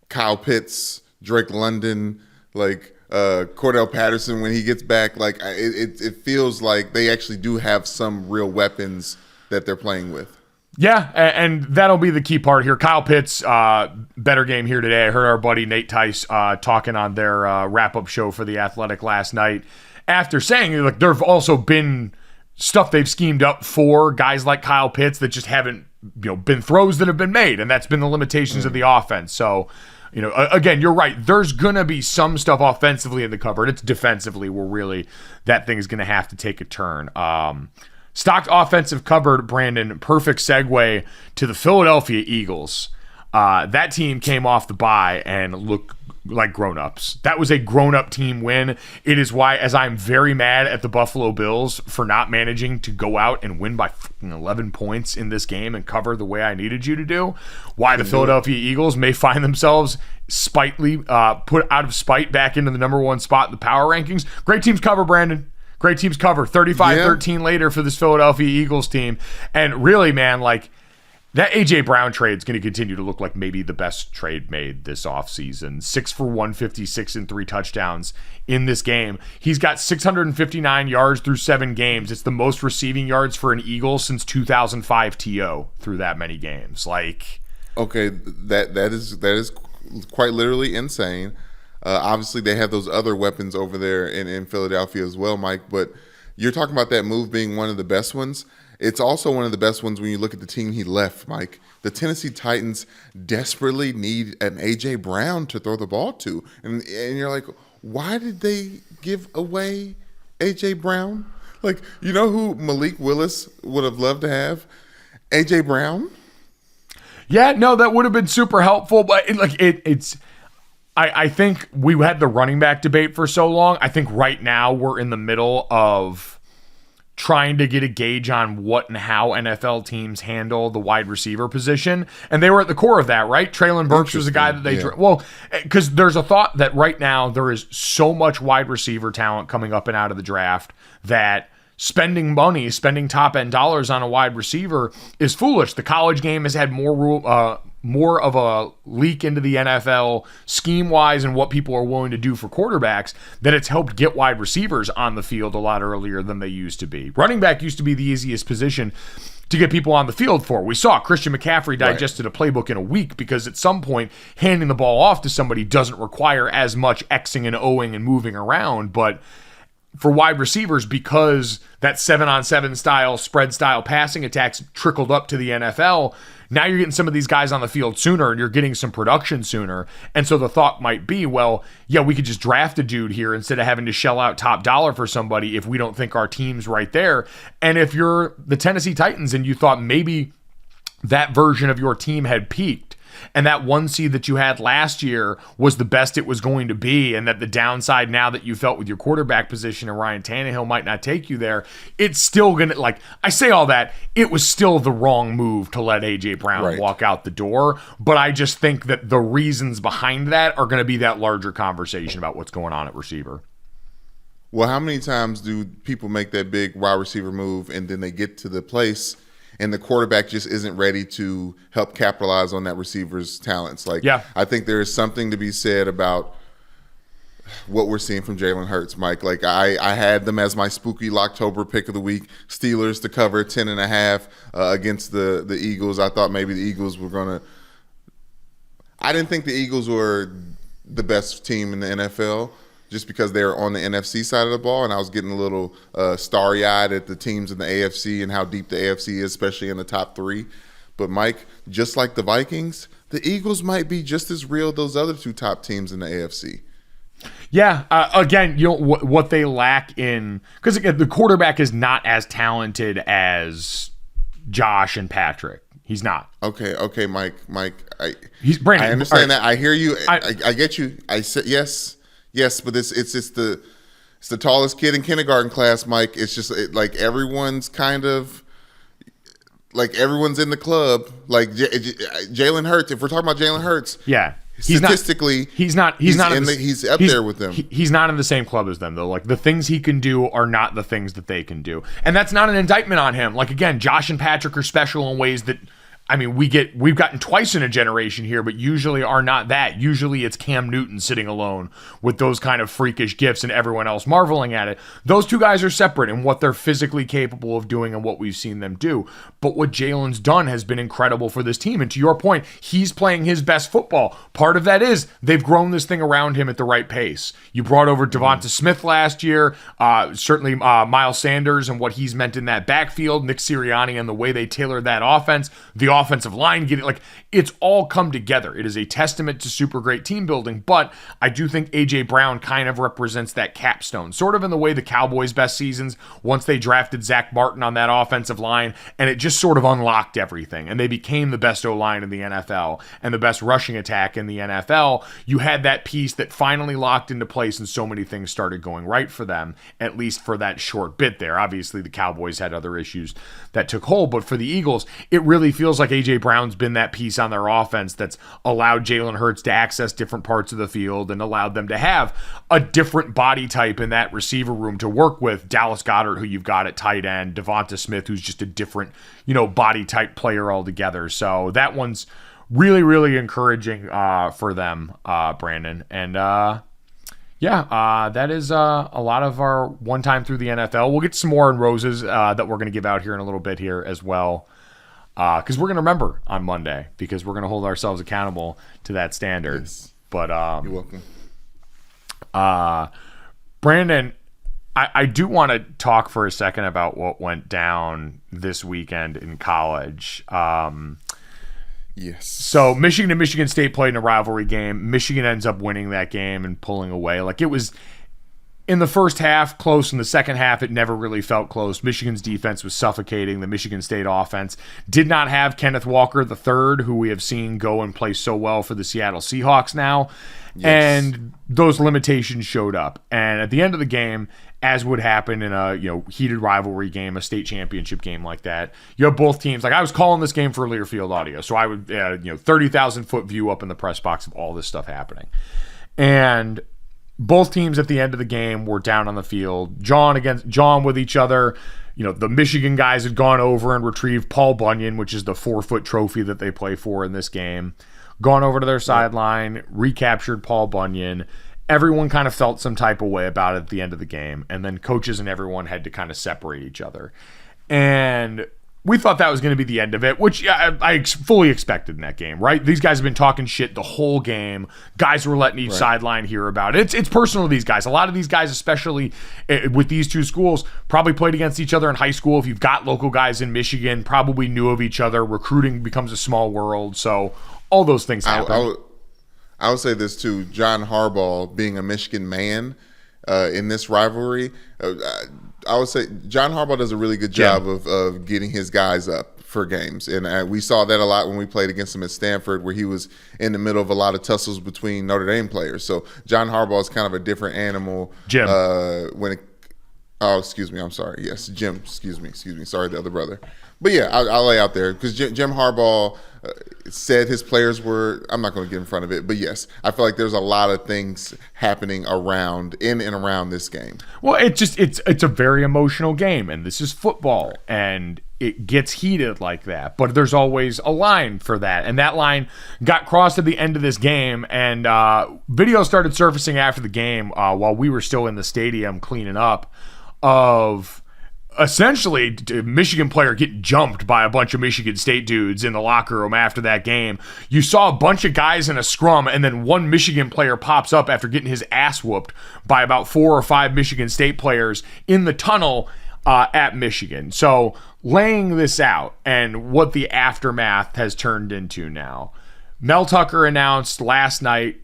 Kyle Pitts, Drake London, like Cordell Patterson when he gets back. Like it feels like they actually do have some real weapons that they're playing with. Yeah, and that'll be the key part here. Kyle Pitts, better game here today. I heard our buddy Nate Tice talking on their wrap-up show for The Athletic last night after saying, like, there have also been stuff they've schemed up for guys like Kyle Pitts that just haven't, been throws that have been made, and that's been the limitations of the offense. So, again, you're right. There's going to be some stuff offensively in the cupboard. It's defensively where really that thing is going to have to take a turn. Stocked offensive cupboard, Brandon, perfect segue to the Philadelphia Eagles. That team came off the bye and looked like grown-ups. That was a grown-up team win. It is why, as I'm very mad at the Buffalo Bills for not managing to go out and win by 11 points in this game and cover the way I needed you to do, why the Philadelphia Eagles may find themselves spitefully put out of spite back into the number one spot in the power rankings. Great teams cover, Brandon. Great teams cover. 35-13 later for this Philadelphia Eagles team. And really, man, like, that A.J. Brown trade is going to continue to look like maybe the best trade made this offseason. 6 for 156 and 3 touchdowns in this game. He's got 659 yards through 7 games. It's the most receiving yards for an Eagle since 2005 TO through that many games. Like, okay, that is quite literally insane. Obviously, they have those other weapons over there in Philadelphia as well, Mike. But you're talking about that move being one of the best ones. It's also one of the best ones when you look at the team he left, Mike. The Tennessee Titans desperately need an A.J. Brown to throw the ball to. And you're like, why did they give away A.J. Brown? Like, you know who Malik Willis would have loved to have? A.J. Brown? Yeah, no, that would have been super helpful. But I think we had the running back debate for so long. I think right now we're in the middle of trying to get a gauge on what and how NFL teams handle the wide receiver position. And they were at the core of that, right? Traylon Burks was a guy that they... Well, because there's a thought that right now there is so much wide receiver talent coming up and out of the draft that spending money, spending top-end dollars on a wide receiver is foolish. The college game has had more of a leak into the NFL scheme-wise and what people are willing to do for quarterbacks, that it's helped get wide receivers on the field a lot earlier than they used to be. Running back used to be the easiest position to get people on the field for. We saw Christian McCaffrey digested a playbook in a week because at some point handing the ball off to somebody doesn't require as much Xing and Oing and moving around. But for wide receivers, because that 7-on-7 style, spread style passing attacks trickled up to the NFL, now you're getting some of these guys on the field sooner and you're getting some production sooner. And so the thought might be, well, yeah, we could just draft a dude here instead of having to shell out top dollar for somebody if we don't think our team's right there. And if you're the Tennessee Titans and you thought maybe that version of your team had peaked, and that 1 seed that you had last year was the best it was going to be, and that the downside now that you felt with your quarterback position and Ryan Tannehill might not take you there, it's still going to, like, I say all that, it was still the wrong move to let A.J. Brown walk out the door, but I just think that the reasons behind that are going to be that larger conversation about what's going on at receiver. Well, how many times do people make that big wide receiver move and then they get to the place and the quarterback just isn't ready to help capitalize on that receiver's talents? Like, I think there is something to be said about what we're seeing from Jalen Hurts, Mike. Like, I had them as my spooky Locktober pick of the week. Steelers to cover 10.5 against the Eagles. I thought maybe the Eagles were going to – I didn't think the Eagles were the best team in the NFL, just because they're on the NFC side of the ball, and I was getting a little starry-eyed at the teams in the AFC and how deep the AFC is, especially in the top 3. But, Mike, just like the Vikings, the Eagles might be just as real those other 2 top teams in the AFC. Yeah, again, what they lack in – because, again, the quarterback is not as talented as Josh and Patrick. He's not. Okay, Mike. He's Brandon. I understand that. I hear you. I get you. I said yes. Yes, but it's It's the tallest kid in kindergarten class, Mike. It's just like everyone's kind of like everyone's in the club. Like Jalen Hurts. If we're talking about Jalen Hurts, yeah. Statistically, he's up there with them. He's not in the same club as them, though. Like, the things he can do are not the things that they can do, and that's not an indictment on him. Like, again, Josh and Patrick are special in ways that, I mean, we've gotten twice in a generation here, but usually are not that. Usually it's Cam Newton sitting alone with those kind of freakish gifts and everyone else marveling at it. Those two guys are separate in what they're physically capable of doing and what we've seen them do. But what Jalen's done has been incredible for this team. And to your point, he's playing his best football. Part of that is they've grown this thing around him at the right pace. You brought over Devonta Smith last year, certainly Miles Sanders and what he's meant in that backfield, Nick Sirianni and the way they tailored that offense, the offensive line getting, like, it's all come together. It is a testament to super great team building, but I do think A.J. Brown kind of represents that capstone, sort of in the way the Cowboys' best seasons, once they drafted Zach Martin on that offensive line, and it just sort of unlocked everything, and they became the best O-line in the NFL and the best rushing attack in the NFL. You had that piece that finally locked into place, and so many things started going right for them, at least for that short bit there. Obviously, the Cowboys had other issues that took hold, but for the Eagles, it really feels like A.J. Brown's been that piece on their offense that's allowed Jalen Hurts to access different parts of the field and allowed them to have a different body type in that receiver room to work with. Dallas Goedert, who you've got at tight end, Devonta Smith, who's just a different, body type player altogether. So that one's really, really encouraging for them, Brandon. And that is a lot of our one time through the NFL. We'll get some more in roses that we're going to give out here in a little bit here as well. Because we're going to remember on Monday, because we're going to hold ourselves accountable to that standard. Yes. But you're welcome. Brandon, I do want to talk for a second about what went down this weekend in college. Yes. So Michigan and Michigan State played in a rivalry game. Michigan ends up winning that game and pulling away. Like, it was in the first half close. In the second half, it never really felt close. Michigan's defense was suffocating. The Michigan State offense did not have Kenneth Walker III, who we have seen go and play so well for the Seattle Seahawks now. Yes. And those limitations showed up. And at the end of the game, as would happen in a heated rivalry game, a state championship game like that, you have both teams. Like, I was calling this game for Learfield audio, so I would 30,000 foot view up in the press box of all this stuff happening. And both teams at the end of the game were down on the field, John against John with each other. The Michigan guys had gone over and retrieved Paul Bunyan, which is the 4-foot trophy that they play for in this game, gone over to their sideline, recaptured Paul Bunyan. Everyone kind of felt some type of way about it at the end of the game, and then coaches and everyone had to kind of separate each other. And we thought that was going to be the end of it, which I fully expected in that game, right? These guys have been talking shit the whole game. Guys were letting each sideline hear about it. It's personal to these guys. A lot of these guys, especially with these two schools, probably played against each other in high school. If you've got local guys in Michigan, probably knew of each other. Recruiting becomes a small world, so all those things happen. I would say this too. John Harbaugh, being a Michigan man in this rivalry, I would say John Harbaugh does a really good job of getting his guys up for games. And we saw that a lot when we played against him at Stanford, where he was in the middle of a lot of tussles between Notre Dame players. So John Harbaugh is kind of a different animal. Jim. Excuse me. I'm sorry. Yes, Jim. Excuse me. Sorry, the other brother. But yeah, I'll lay out there because Jim Harbaugh said his players were. I'm not going to get in front of it, but yes, I feel like there's a lot of things happening in and around this game. Well, it's a very emotional game, and this is football, and it gets heated like that. But there's always a line for that, and that line got crossed at the end of this game. And video started surfacing after the game while we were still in the stadium cleaning up of essentially a Michigan player getting jumped by a bunch of Michigan State dudes in the locker room after that game. You saw a bunch of guys in a scrum, and then one Michigan player pops up after getting his ass whooped by about 4 or 5 Michigan State players in the tunnel at Michigan. So laying this out and what the aftermath has turned into now. Mel Tucker announced last night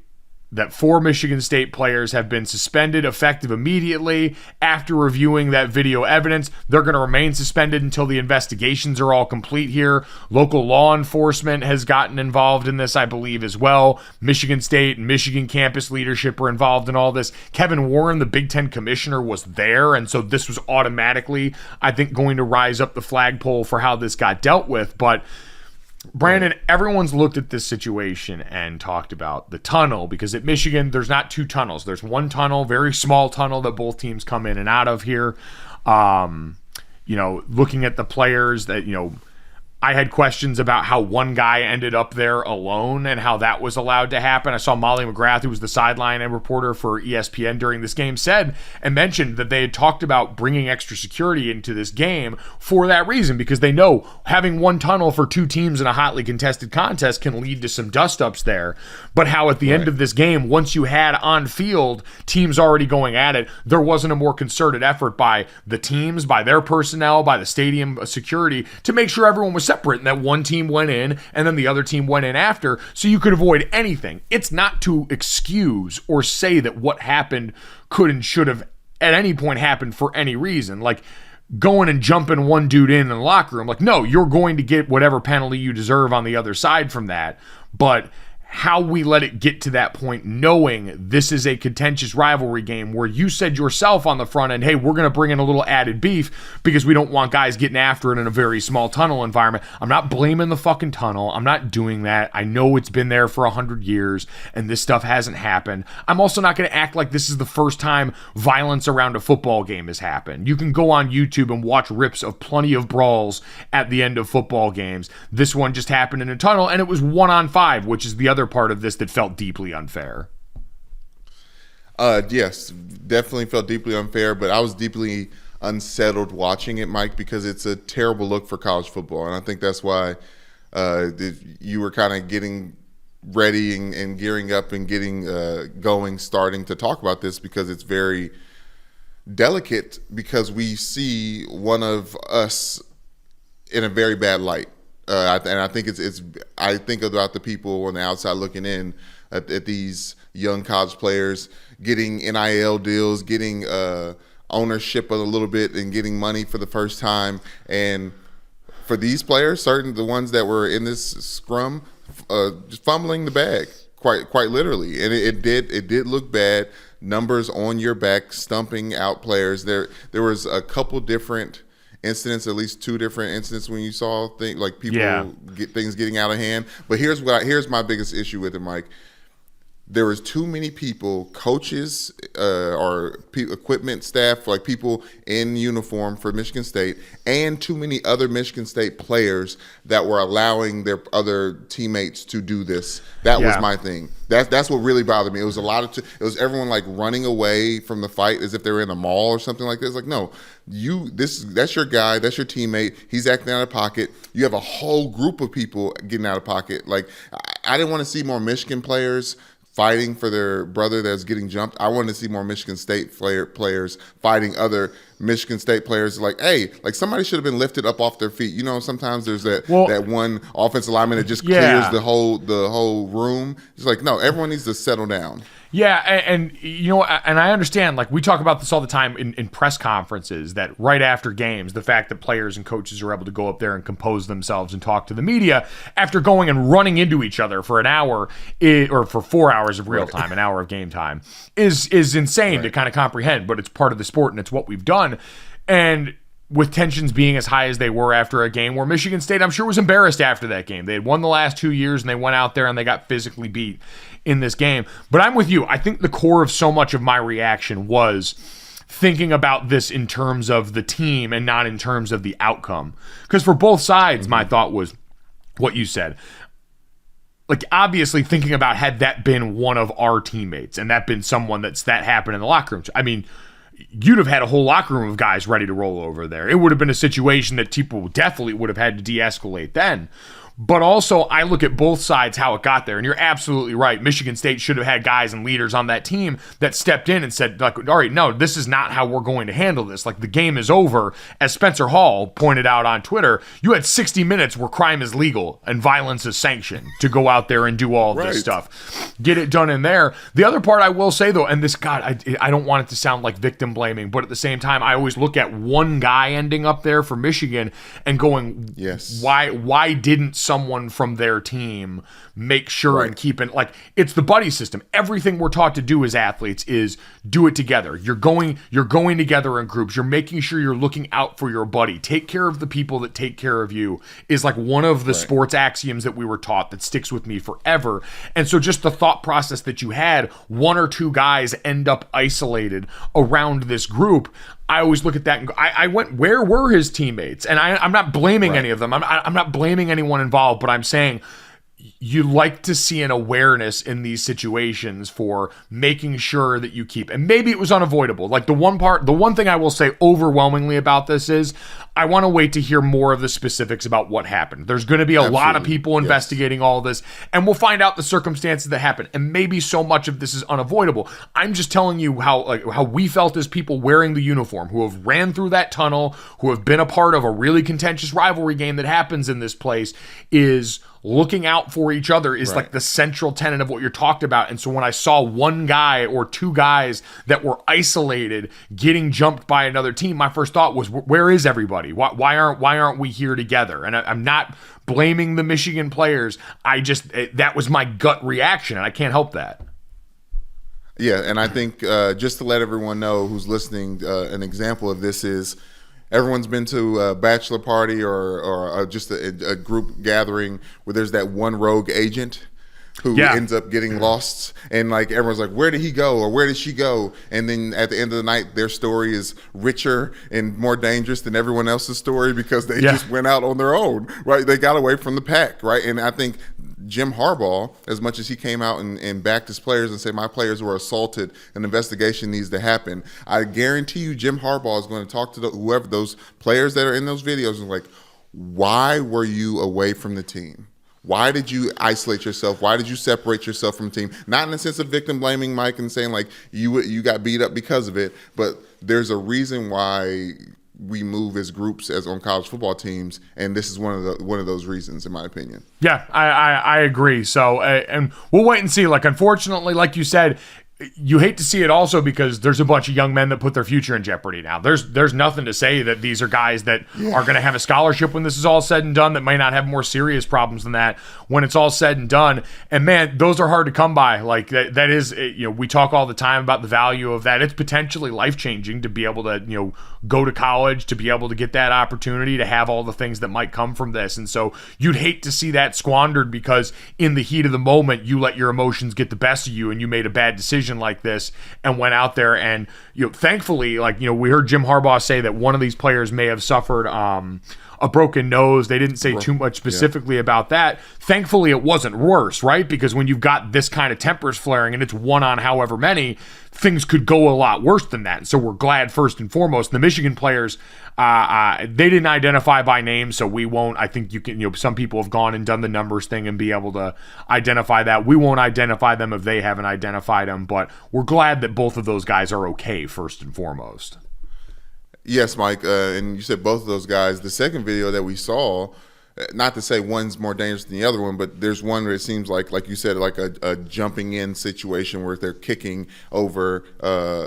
that 4 Michigan State players have been suspended effective immediately. After reviewing that video evidence, they're going to remain suspended until the investigations are all complete here. Local law enforcement has gotten involved in this, I believe, as well. Michigan State and Michigan campus leadership are involved in all this. Kevin Warren, the Big Ten commissioner, was there, and so this was automatically, I think, going to rise up the flagpole for how this got dealt with. But Brandon, everyone's looked at this situation and talked about the tunnel, because at Michigan, there's not 2 tunnels. There's one tunnel, very small tunnel that both teams come in and out of here. Looking at the players that, I had questions about how one guy ended up there alone and how that was allowed to happen. I saw Molly McGrath, who was the sideline and reporter for ESPN during this game, said and mentioned that they had talked about bringing extra security into this game for that reason, because they know having one tunnel for 2 teams in a hotly contested contest can lead to some dust-ups there. But how at the end of this game, once you had on field teams already going at it, there wasn't a more concerted effort by the teams, by their personnel, by the stadium security to make sure everyone was separate and that one team went in and then the other team went in after, so you could avoid anything. It's not to excuse or say that what happened could and should have at any point happened for any reason. Like going and jumping one dude in the locker room. Like, no, you're going to get whatever penalty you deserve on the other side from that. But how we let it get to that point, knowing this is a contentious rivalry game where you said yourself on the front end, hey, we're going to bring in a little added beef because we don't want guys getting after it in a very small tunnel environment. I'm not blaming the fucking tunnel. I'm not doing that. I know it's been there for 100 years and this stuff hasn't happened. I'm also not going to act like this is the first time violence around a football game has happened. You can go on YouTube and watch rips of plenty of brawls at the end of football games. This one just happened in a tunnel, and it was 1-on-5, which is the other part of this that felt deeply unfair. Yes, definitely felt deeply unfair, but I was deeply unsettled watching it, Mike, because it's a terrible look for college football, and I think that's why you were kind of getting ready and gearing up and getting starting to talk about this, because it's very delicate, because we see one of us in a very bad light. And I think I think about the people on the outside looking in at these young college players getting NIL deals, getting ownership a little bit, and getting money for the first time. And for these players, the ones that were in this scrum, just fumbling the bag, quite literally. And it did look bad. Numbers on your back, stumping out players. There was a couple different incidents, at least 2 different incidents when you saw things like people get things getting out of hand. But here's my biggest issue with it, Mike. There was too many people, coaches or equipment staff, like people in uniform for Michigan State, and too many other Michigan State players that were allowing their other teammates to do this. That was my thing. That's what really bothered me. It was it was everyone like running away from the fight as if they were in a mall or something like this. Like, no, that's your guy, that's your teammate. He's acting out of pocket. You have a whole group of people getting out of pocket. Like, I didn't want to see more Michigan players fighting for their brother that's getting jumped. I wanted to see more Michigan State players fighting other Michigan State players. Like, hey, like somebody should have been lifted up off their feet. You know, sometimes there's that one offensive lineman that just clears the whole room. It's like, no, everyone needs to settle down. Yeah, and you know, and I understand, like, we talk about this all the time in press conferences, that right after games, the fact that players and coaches are able to go up there and compose themselves and talk to the media after going and running into each other for an hour, or for 4 hours of real time, an hour of game time, is insane to kind of comprehend, but it's part of the sport and it's what we've done. And with tensions being as high as they were after a game where Michigan State, I'm sure, was embarrassed after that game. They had won the last 2 years and they went out there and they got physically beat in this game. But I'm with you. I think the core of so much of my reaction was thinking about this in terms of the team and not in terms of the outcome. Because for both sides, my thought was what you said. Like, obviously thinking about, had that been one of our teammates and that been someone that happened in the locker room. I mean, you'd have had a whole locker room of guys ready to roll over there. It would have been a situation that people definitely would have had to de-escalate then. But also, I look at both sides, how it got there. And you're absolutely right. Michigan State should have had guys and leaders on that team that stepped in and said, like, all right, no, this is not how we're going to handle this. Like, the game is over. As Spencer Hall pointed out on Twitter, you had 60 minutes where crime is legal and violence is sanctioned to go out there and do all of this stuff. Get it done in there. The other part I will say, though, and this, God, I don't want it to sound like victim blaming, but at the same time, I always look at one guy ending up there for Michigan and going, yes, why didn't someone from their team make sure and keep it, like, it's the buddy system. Everything we're taught to do as athletes is do it together. You're going together in groups. You're making sure you're looking out for your buddy. Take care of the people that take care of you is like one of the sports axioms that we were taught that sticks with me forever. And so just the thought process that you had, one or two guys end up isolated around this group. I always look at that and go, I went, where were his teammates? And I'm not blaming any of them. I'm not blaming anyone involved, but I'm saying you like to see an awareness in these situations for making sure that you keep, and maybe it was unavoidable. Like the one thing I will say overwhelmingly about this is I want to wait to hear more of the specifics about what happened. There's going to be a lot of people investigating all this, and we'll find out the circumstances that happened. And maybe so much of this is unavoidable. I'm just telling you how we felt as people wearing the uniform, who have ran through that tunnel, who have been a part of a really contentious rivalry game that happens in this place, is looking out for each other is like the central tenet of what you're talked about. And so when I saw one guy or two guys that were isolated getting jumped by another team, my first thought was, where is everybody? Why aren't we here together? And I'm not blaming the Michigan players. That was my gut reaction, and I can't help that. Yeah, and I think just to let everyone know who's listening, an example of this is everyone's been to a bachelor party or just a group gathering where there's that one rogue agent who ends up getting lost, and like everyone's like, where did he go or where did she go? And then at the end of the night, their story is richer and more dangerous than everyone else's story because they just went out on their own, right? They got away from the pack, right? And I think Jim Harbaugh, as much as he came out and backed his players and said, my players were assaulted, an investigation needs to happen, I guarantee you Jim Harbaugh is going to talk to whoever those players that are in those videos and like, why were you away from the team? Why did you isolate yourself? Why did you separate yourself from the team? Not in the sense of victim blaming, Mike, and saying like you got beat up because of it, but there's a reason why we move as groups as on college football teams, and this is one of those reasons, in my opinion. Yeah, I agree. So, and we'll wait and see. Like, unfortunately, like you said, you hate to see it also because there's a bunch of young men that put their future in jeopardy now. There's nothing to say that these are guys that are going to have a scholarship when this is all said and done that might not have more serious problems than that when it's all said and done. And man, those are hard to come by. Like that is, we talk all the time about the value of that. It's potentially life-changing to be able to, go to college, to be able to get that opportunity, to have all the things that might come from this. And so you'd hate to see that squandered because in the heat of the moment, you let your emotions get the best of you and you made a bad decision like this and went out there and thankfully, we heard Jim Harbaugh say that one of these players may have suffered a broken nose. They didn't say too much specifically about that. Thankfully, it wasn't worse, right? Because when you've got this kind of tempers flaring and it's one on however many, things could go a lot worse than that. And so we're glad, first and foremost, the Michigan players, they didn't identify by name, so we won't. I think you can, some people have gone and done the numbers thing and be able to identify that. We won't identify them if they haven't identified them, but we're glad that both of those guys are okay, first and foremost. Yes, Mike, and you said both of those guys. The second video that we saw, not to say one's more dangerous than the other one, but there's one where it seems like you said, like a jumping in situation where they're kicking over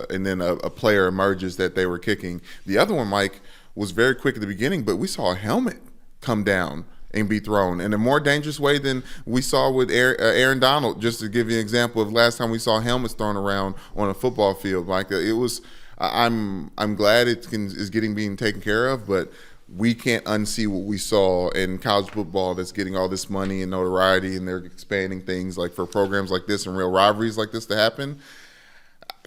and then a player emerges that they were kicking. The other one, Mike, was very quick at the beginning, but we saw a helmet come down and be thrown in a more dangerous way than we saw with Aaron Donald. Just to give you an example of last time we saw helmets thrown around on a football field, like it was. I'm glad it's being taken care of, but we can't unsee what we saw in college football that's getting all this money and notoriety, and they're expanding things like for programs like this and real rivalries like this to happen.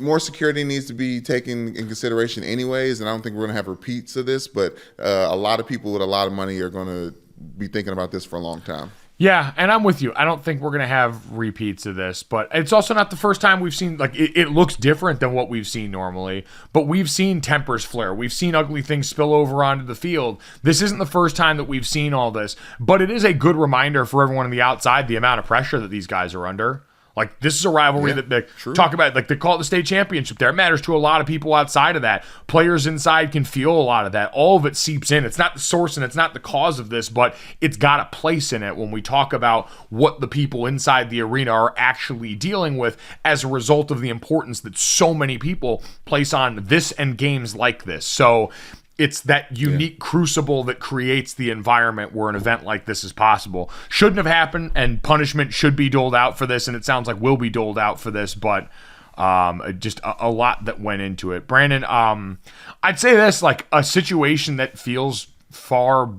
More security needs to be taken in consideration anyways, and I don't think we're going to have repeats of this, but a lot of people with a lot of money are going to be thinking about this for a long time. Yeah, and I'm with you. I don't think we're going to have repeats of this, but it's also not the first time we've seen, like, it looks different than what we've seen normally, but we've seen tempers flare. We've seen ugly things spill over onto the field. This isn't the first time that we've seen all this, but it is a good reminder for everyone on the outside the amount of pressure that these guys are under. Like, this is a rivalry that they talk about, like, they call it the state championship there. It matters to a lot of people outside of that. Players inside can feel a lot of that. All of it seeps in. It's not the source and it's not the cause of this, but it's got a place in it when we talk about what the people inside the arena are actually dealing with as a result of the importance that so many people place on this and games like this. So it's that unique crucible that creates the environment where an event like this is possible. Shouldn't have happened, and punishment should be doled out for this, and it sounds like will be doled out for this, but just a lot that went into it. Brandon, I'd say this, like, a situation that feels far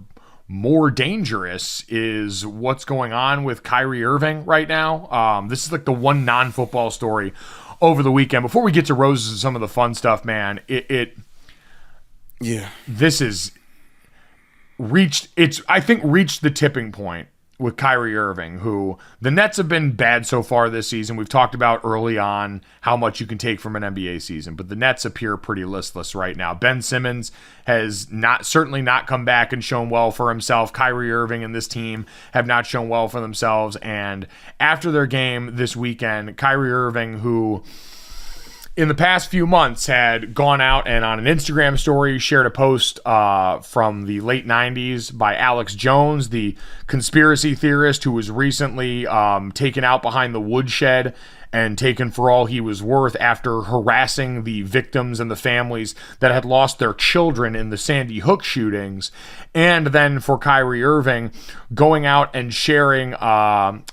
more dangerous is what's going on with Kyrie Irving right now. This is like the one non-football story over the weekend. Before we get to roses and some of the fun stuff, man, this is I think reached the tipping point with Kyrie Irving, who the Nets have been bad so far this season. We've talked about early on how much you can take from an NBA season, but the Nets appear pretty listless right now. Ben Simmons has certainly not come back and shown well for himself. Kyrie Irving and this team have not shown well for themselves. And after their game this weekend, Kyrie Irving, who in the past few months had gone out and on an Instagram story shared a post from the late 90s by Alex Jones, the conspiracy theorist who was recently taken out behind the woodshed and taken for all he was worth after harassing the victims and the families that had lost their children in the Sandy Hook shootings. And then for Kyrie Irving going out and sharing a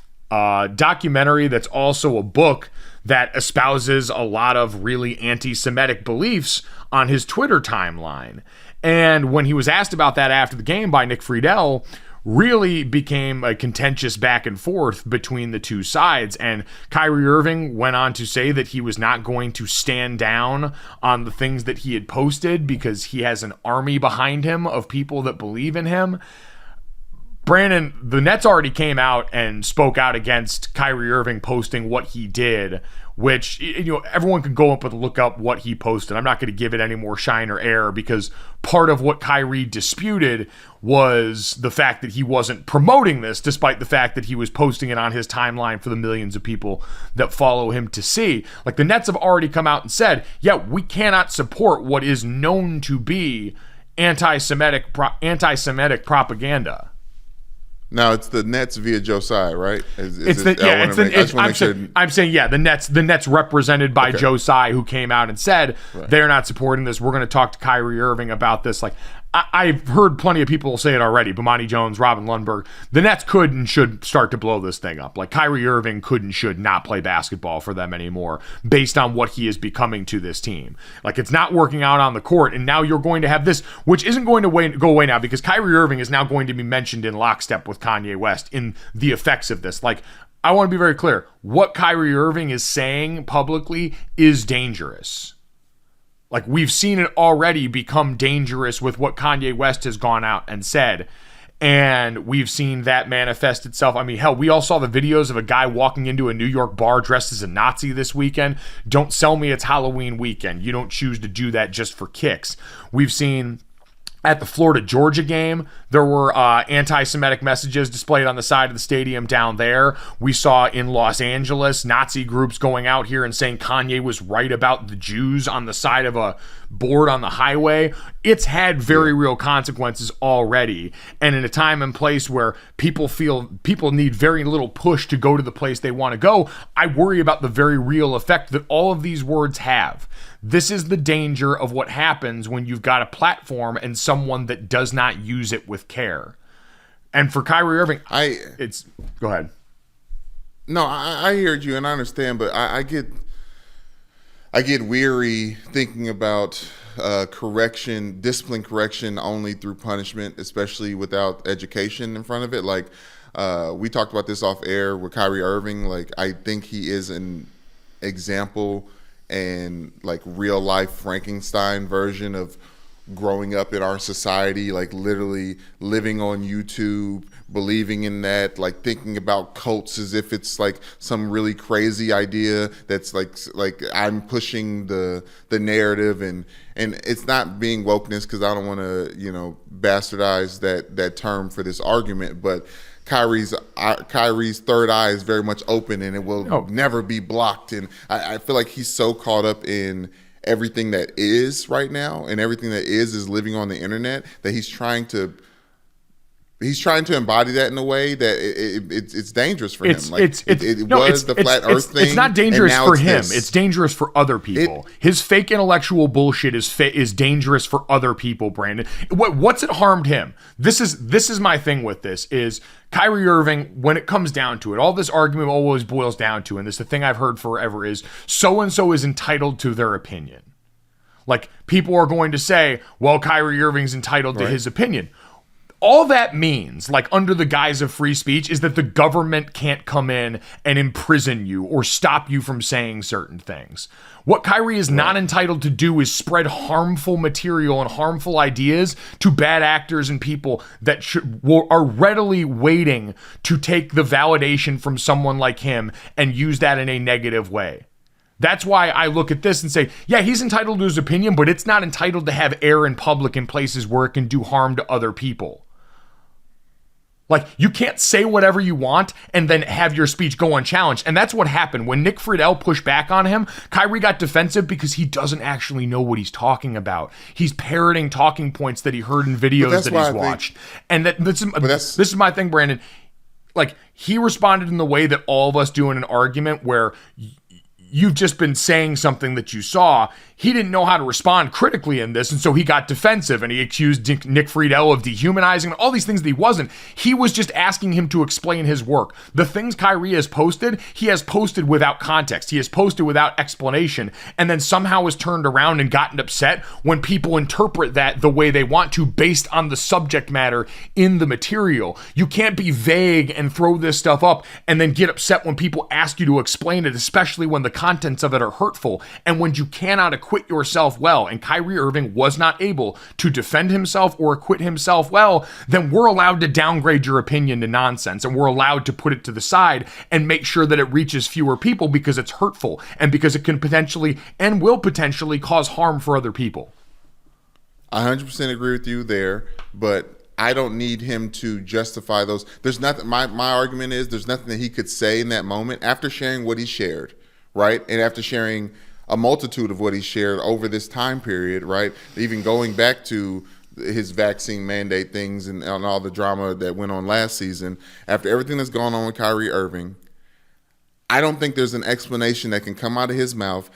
documentary that's also a book that espouses a lot of really anti-Semitic beliefs on his Twitter timeline. And when he was asked about that after the game by Nick Friedel, really became a contentious back and forth between the two sides. And Kyrie Irving went on to say that he was not going to stand down on the things that he had posted because he has an army behind him of people that believe in him. Brandon, the Nets already came out and spoke out against Kyrie Irving posting what he did, which, you know, everyone can go up and look up what he posted. I'm not going to give it any more shine or air because part of what Kyrie disputed was the fact that he wasn't promoting this, despite the fact that he was posting it on his timeline for the millions of people that follow him to see. Like, the Nets have already come out and said, yeah, we cannot support what is known to be anti-Semitic propaganda. Now it's the Nets via Joe Tsai, right? I'm saying the Nets represented by Joe Tsai, who came out and said they're not supporting this. We're going to talk to Kyrie Irving about this. Like, I've heard plenty of people say it already. Bomani Jones, Robin Lundberg. The Nets could and should start to blow this thing up. Like, Kyrie Irving could and should not play basketball for them anymore based on what he is becoming to this team. Like, it's not working out on the court, and now you're going to have this, which isn't going to go away now because Kyrie Irving is now going to be mentioned in lockstep with Kanye West in the effects of this. Like, I want to be very clear. What Kyrie Irving is saying publicly is dangerous. Like, we've seen it already become dangerous with what Kanye West has gone out and said. And we've seen that manifest itself. I mean, hell, we all saw the videos of a guy walking into a New York bar dressed as a Nazi this weekend. Don't sell me it's Halloween weekend. You don't choose to do that just for kicks. We've seen at the Florida-Georgia game, there were anti-Semitic messages displayed on the side of the stadium down there. We saw in Los Angeles Nazi groups going out here and saying Kanye was right about the Jews on the side of a board on the highway. It's had very real consequences already. And in a time and place where people need very little push to go to the place they want to go, I worry about the very real effect that all of these words have. This is the danger of what happens when you've got a platform and someone that does not use it with care. And for Kyrie Irving, go ahead. No, I heard you and I understand, but I get weary thinking about discipline correction only through punishment, especially without education in front of it. Like, we talked about this off air with Kyrie Irving. Like, I think he is an example and like real life Frankenstein version of growing up in our society, like literally living on YouTube, believing in that, like thinking about cults as if it's like some really crazy idea that's like I'm pushing the narrative, and it's not being wokeness, because I don't want to bastardize that term for this argument, but Kyrie's third eye is very much open, and it will never be blocked. And I feel like he's so caught up in everything that is right now, and everything that is living on the internet, that he's trying to embody that in a way that it's dangerous for him. The flat Earth thing. It's not dangerous for him. It's dangerous for other people. His fake intellectual bullshit is dangerous for other people, Brandon. What's it harmed him? This is my thing with this is Kyrie Irving, when it comes down to it, all this argument always boils down to, and this is the thing I've heard forever, is so-and-so is entitled to their opinion. Like, people are going to say, well, Kyrie Irving's entitled to his opinion. All that means, like under the guise of free speech, is that the government can't come in and imprison you or stop you from saying certain things. What Kyrie is not entitled to do is spread harmful material and harmful ideas to bad actors and people that are readily waiting to take the validation from someone like him and use that in a negative way. That's why I look at this and say, yeah, he's entitled to his opinion, but it's not entitled to have air in public in places where it can do harm to other people. Like, you can't say whatever you want and then have your speech go unchallenged. And that's what happened. When Nick Friedel pushed back on him, Kyrie got defensive because he doesn't actually know what he's talking about. He's parroting talking points that he heard in videos that he's watched. And this is my thing, Brandon. Like, he responded in the way that all of us do in an argument where you've just been saying something that you saw. He didn't know how to respond critically in this, and so he got defensive, and he accused Nick Friedel of dehumanizing, all these things that he wasn't. He was just asking him to explain his work. The things Kyrie has posted, he has posted without context. He has posted without explanation, and then somehow has turned around and gotten upset when people interpret that the way they want to based on the subject matter in the material. You can't be vague and throw this stuff up and then get upset when people ask you to explain it, especially when the contents of it are hurtful and when you cannot acquit yourself well, and Kyrie Irving was not able to defend himself or acquit himself well, then we're allowed to downgrade your opinion to nonsense, and we're allowed to put it to the side and make sure that it reaches fewer people because it's hurtful and because it can potentially and will potentially cause harm for other people. I 100% agree with you there, but I don't need him to justify those. There's nothing. My argument is there's nothing that he could say in that moment after sharing what he shared, right? And after sharing a multitude of what he shared over this time period, right? Even going back to his vaccine mandate things and all the drama that went on last season, after everything that's gone on with Kyrie Irving, I don't think there's an explanation that can come out of his mouth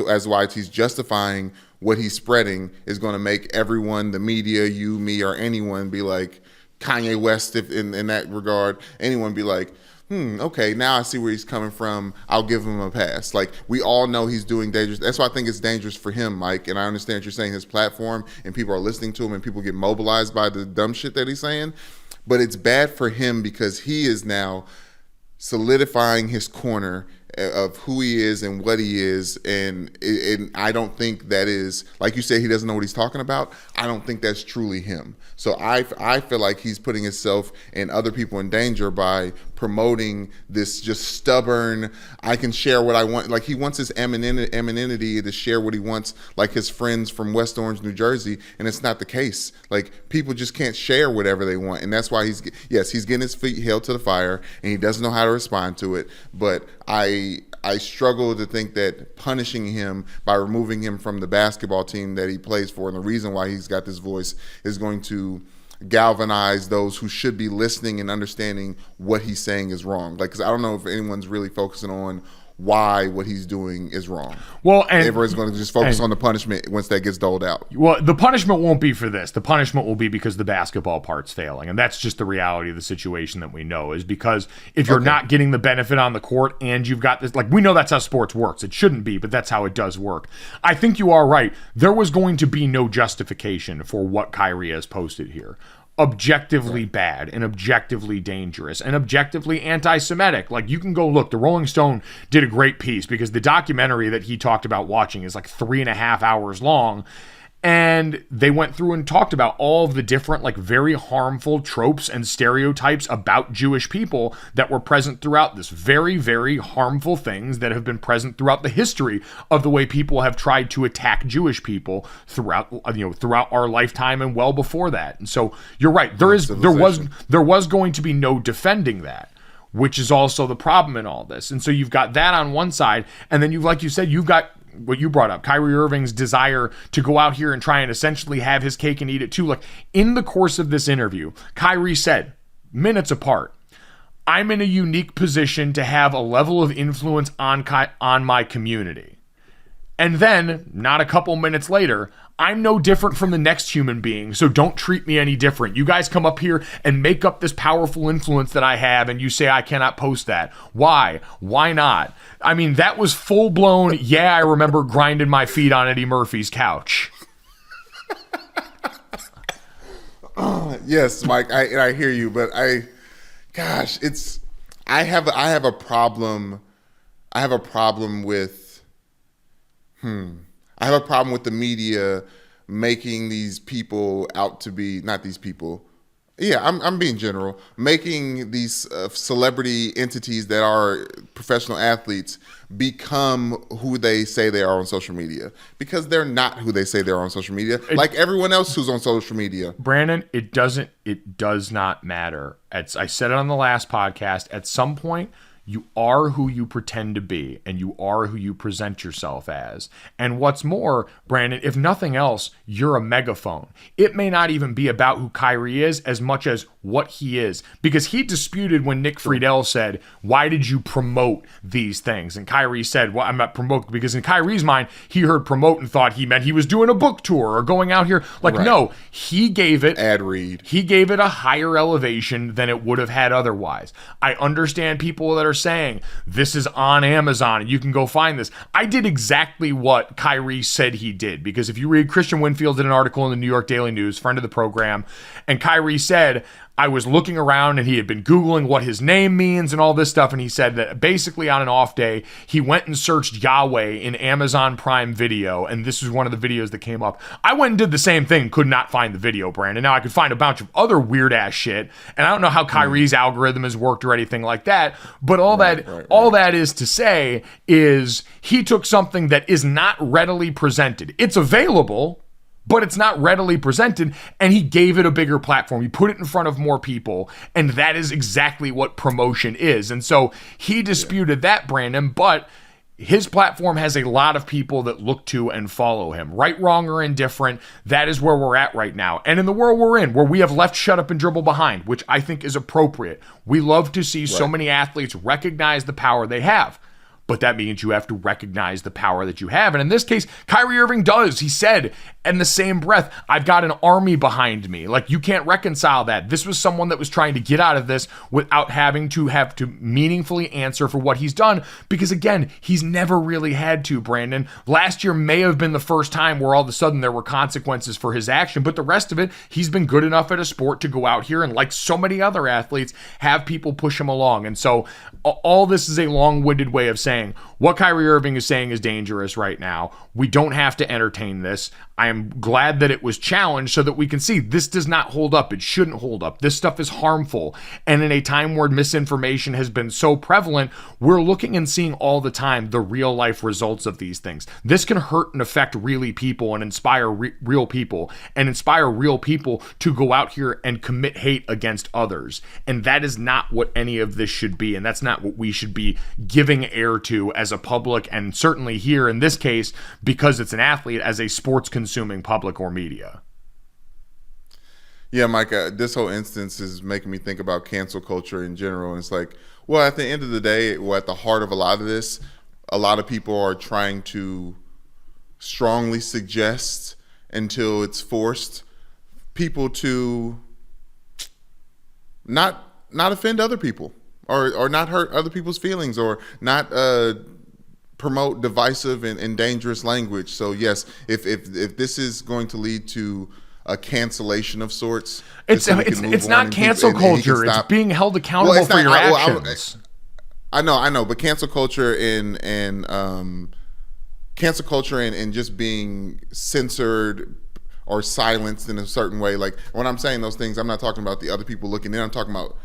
as why he's justifying what he's spreading is going to make everyone, the media, you, me, or anyone be like Kanye West, if in that regard, anyone be like, okay, now I see where he's coming from. I'll give him a pass. Like, we all know he's doing dangerous. That's why I think it's dangerous for him, Mike. And I understand what you're saying, his platform, and people are listening to him, and people get mobilized by the dumb shit that he's saying. But it's bad for him because he is now solidifying his corner of who he is and what he is. And I don't think that is, like you said, he doesn't know what he's talking about. I don't think that's truly him. So I feel like he's putting himself and other people in danger by promoting this just stubborn, I can share what I want. Like, he wants his anonymity to share what he wants, like his friends from West Orange, New Jersey, and it's not the case. Like, people just can't share whatever they want, and that's why he's getting his feet held to the fire, and he doesn't know how to respond to it. But I struggle to think that punishing him by removing him from the basketball team that he plays for, and the reason why he's got this voice, is going to galvanize those who should be listening and understanding what he's saying is wrong. Like, 'cause I don't know if anyone's really focusing on why what he's doing is wrong. Well, and everyone's going to just focus on the punishment once that gets doled out. Well, the punishment won't be for this. The punishment will be because the basketball part's failing. And that's just the reality of the situation that we know, is because if you're not getting the benefit on the court and you've got this, like, we know that's how sports works. It shouldn't be, but that's how it does work. I think you are right. There was going to be no justification for what Kyrie has posted here. Objectively bad and objectively dangerous and objectively anti-Semitic. Like, you can go look. The Rolling Stone did a great piece because the documentary that he talked about watching is like 3.5 hours long. And they went through and talked about all of the different, like, very harmful tropes and stereotypes about Jewish people that were present throughout this. Very, very harmful things that have been present throughout the history of the way people have tried to attack Jewish people throughout our lifetime and well before that. And so you're right. There was going to be no defending that, which is also the problem in all this. And so you've got that on one side, and then like you said, you've got what you brought up, Kyrie Irving's desire to go out here and try and essentially have his cake and eat it too. Like, in the course of this interview, Kyrie said, minutes apart, I'm in a unique position to have a level of influence on my community. And then, not a couple minutes later, I'm no different from the next human being, so don't treat me any different. You guys come up here and make up this powerful influence that I have, and you say I cannot post that. Why? Why not? I mean, that was full-blown, yeah, I remember grinding my feet on Eddie Murphy's couch. Yes, Mike, I hear you, but I have a problem. I have a problem with the media making these people out to be, not these people. Yeah, I'm being general. Making these celebrity entities that are professional athletes become who they say they are on social media, because they're not who they say they are on social media. Like everyone else who's on social media. Brandon, it does not matter. I said it on the last podcast. At some point, you are who you pretend to be, and you are who you present yourself as. And what's more, Brandon, if nothing else, you're a megaphone. It may not even be about who Kyrie is as much as what he is. Because he disputed when Nick Friedel said, why did you promote these things? And Kyrie said, well, I'm not promoting, because in Kyrie's mind, he heard promote and thought he meant he was doing a book tour or going out here. Like, right. No, he gave it ad read. He gave it a higher elevation than it would have had otherwise. I understand people that are saying this is on Amazon and you can go find this. I did exactly what Kyrie said he did, because if you read, Christian Winfield did an article in the New York Daily News, friend of the program, and Kyrie said, I was looking around and he had been Googling what his name means and all this stuff. And he said that basically on an off day, he went and searched Yahweh in Amazon Prime Video. And this was one of the videos that came up. I went and did the same thing. Could not find the video, Brandon. Now I could find a bunch of other weird ass shit. And I don't know how Kyrie's algorithm has worked or anything like that. But all that is to say is he took something that is not readily presented. It's available, but it's not readily presented, and he gave it a bigger platform. He put it in front of more people, and that is exactly what promotion is. And so he disputed that, Brandon, but his platform has a lot of people that look to and follow him. Right, wrong, or indifferent, that is where we're at right now. And in the world we're in, where we have left shut up and dribble behind, which I think is appropriate, we love to see so many athletes recognize the power they have. But that means you have to recognize the power that you have. And in this case, Kyrie Irving does. He said in the same breath, I've got an army behind me. Like, you can't reconcile that. This was someone that was trying to get out of this without having to have to meaningfully answer for what he's done. Because again, he's never really had to, Brandon. Last year may have been the first time where all of a sudden there were consequences for his action. But the rest of it, he's been good enough at a sport to go out here and, like so many other athletes, have people push him along. And so all this is a long-winded way of saying what Kyrie Irving is saying is dangerous right now. We don't have to entertain this. I am glad that it was challenged so that we can see this does not hold up. It shouldn't hold up. This stuff is harmful. And in a time where misinformation has been so prevalent, we're looking and seeing all the time the real life results of these things. This can hurt and affect really people and inspire real people to go out here and commit hate against others. And that is not what any of this should be. And that's not what we should be giving air to as a public, and certainly here in this case, because it's an athlete, as a sports consuming public or media. Yeah, Mike, this whole instance is making me think about cancel culture in general. And it's like, well, at the end of the day, at the heart of a lot of this, a lot of people are trying to strongly suggest, until it's forced, people to not offend other people, or not hurt other people's feelings, or not promote divisive and dangerous language. So yes, if this is going to lead to a cancellation of sorts, it's not cancel culture. It's being held accountable for your actions. I know, but cancel culture and just being censored or silenced in a certain way. Like when I'm saying those things, I'm not talking about the other people looking in. I'm talking about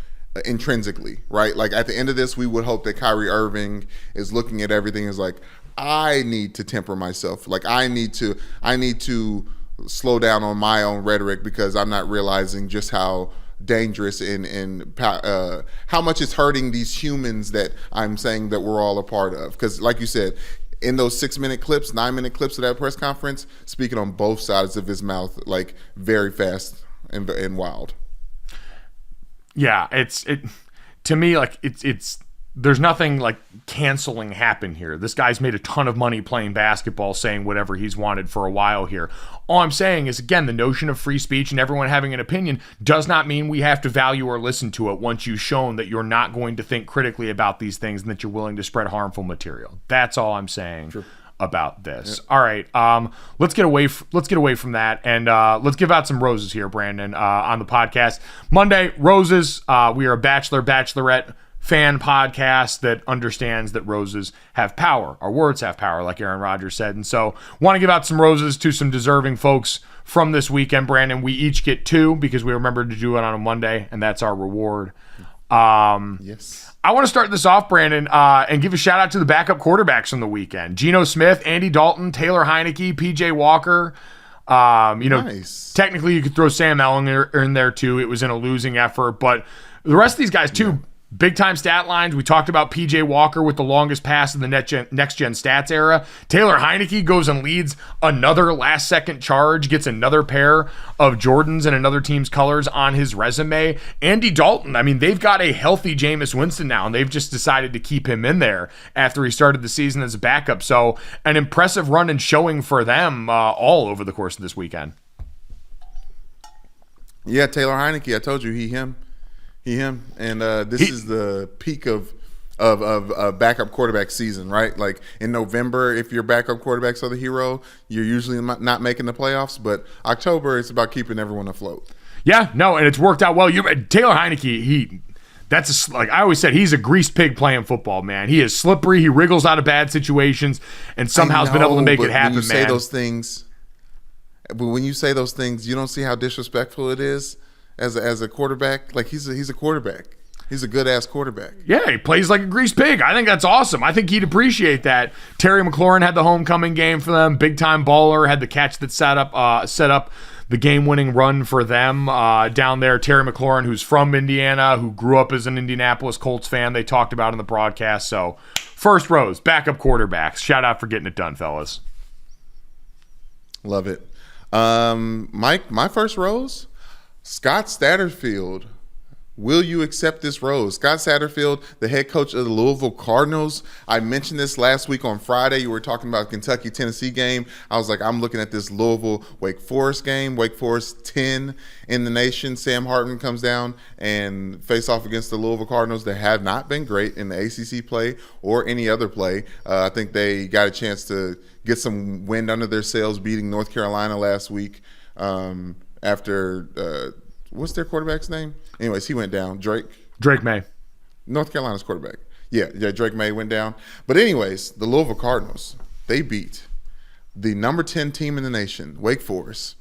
intrinsically, right? Like at the end of this, we would hope that Kyrie Irving is looking at everything as like, I need to temper myself. Like I need to slow down on my own rhetoric because I'm not realizing just how dangerous and how much it's hurting these humans that I'm saying that we're all a part of. Because like you said, in those 6-minute clips, 9-minute clips of that press conference, speaking on both sides of his mouth, like very fast and wild. Yeah, to me, like it's there's nothing like canceling happen here. This guy's made a ton of money playing basketball, saying whatever he's wanted for a while here. All I'm saying is, again, the notion of free speech and everyone having an opinion does not mean we have to value or listen to it once you've shown that you're not going to think critically about these things and that you're willing to spread harmful material. That's all I'm saying. Sure. About this. Yeah. All right, let's get away from that, and let's give out some roses here, Brandon, on the podcast. Monday, roses. We are a bachelorette fan podcast that understands that roses have power. Our words have power, like Aaron Rodgers said. And so want to give out some roses to some deserving folks from this weekend, Brandon. We each get 2 because we remembered to do it on a Monday, and that's our reward. Yes. I want to start this off, Brandon, and give a shout out to the backup quarterbacks from the weekend. Geno Smith, Andy Dalton, Taylor Heineke, PJ Walker. Nice. Technically you could throw Sam Ellinger in there too. It was in a losing effort, but the rest of these guys too, big time stat lines. We talked about PJ Walker with the longest pass in the next gen stats era. Taylor Heineke goes and leads another last second charge, gets another pair of Jordans and another team's colors on his resume. Andy Dalton, I mean, they've got a healthy Jameis Winston now, and they've just decided to keep him in there after he started the season as a backup. So an impressive run and showing for them all over the course of this weekend. Yeah, Taylor Heineke, I told you, him. And this is the peak of backup quarterback season, right? Like in November, if your backup quarterbacks are the hero, you're usually not making the playoffs. But October, it's about keeping everyone afloat. Yeah, no, and it's worked out well. Taylor Heineke, like I always said, he's a greased pig playing football, man. He is slippery. He wriggles out of bad situations, and somehow has been able to make it happen, man. When you say those things, you don't see how disrespectful it is. As a quarterback, like he's a quarterback. He's a good-ass quarterback. Yeah, he plays like a greased pig. I think that's awesome. I think he'd appreciate that. Terry McLaurin had the homecoming game for them. Big-time baller, had the catch that set up the game-winning run for them down there. Terry McLaurin, who's from Indiana, who grew up as an Indianapolis Colts fan, they talked about in the broadcast. So, first rose, backup quarterbacks. Shout out for getting it done, fellas. Love it. Mike, my first rose? Scott Satterfield, will you accept this rose? Scott Satterfield, the head coach of the Louisville Cardinals. I mentioned this last week on Friday. You were talking about Kentucky-Tennessee game. I was like, I'm looking at this Louisville-Wake Forest game. Wake Forest 10 in the nation. Sam Hartman comes down and face off against the Louisville Cardinals that have not been great in the ACC play or any other play. I think they got a chance to get some wind under their sails beating North Carolina last week. After what's their quarterback's name? Anyways, he went down. Drake May. North Carolina's quarterback. Yeah, Drake May went down. But anyways, the Louisville Cardinals, they beat the number 10 team in the nation, Wake Forest,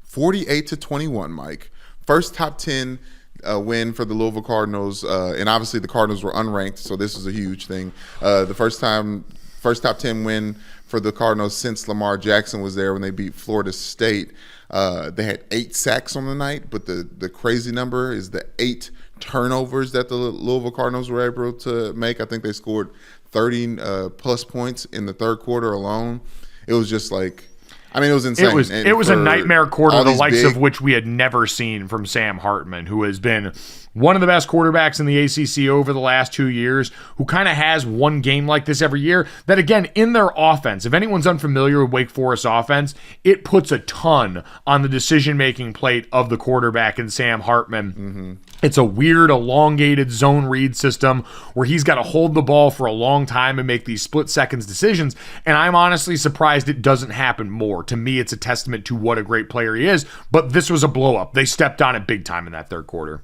48-21, Mike. First top 10 win for the Louisville Cardinals, and obviously the Cardinals were unranked, so this is a huge thing. The first top 10 win for the Cardinals since Lamar Jackson was there when they beat Florida State. They had 8 sacks on the night, but the crazy number is the 8 turnovers that the Louisville Cardinals were able to make. I think they scored 30 plus points in the third quarter alone. It was just like, I mean, it was insane. It was a nightmare quarter, the likes of which we had never seen from Sam Hartman, who has been one of the best quarterbacks in the ACC over the last 2 years, who kind of has one game like this every year. That, again, in their offense, if anyone's unfamiliar with Wake Forest offense, it puts a ton on the decision-making plate of the quarterback in Sam Hartman. Mm-hmm. It's a weird, elongated zone read system where he's got to hold the ball for a long time and make these split-seconds decisions, and I'm honestly surprised it doesn't happen more. To me, it's a testament to what a great player he is, but this was a blow-up. They stepped on it big time in that third quarter.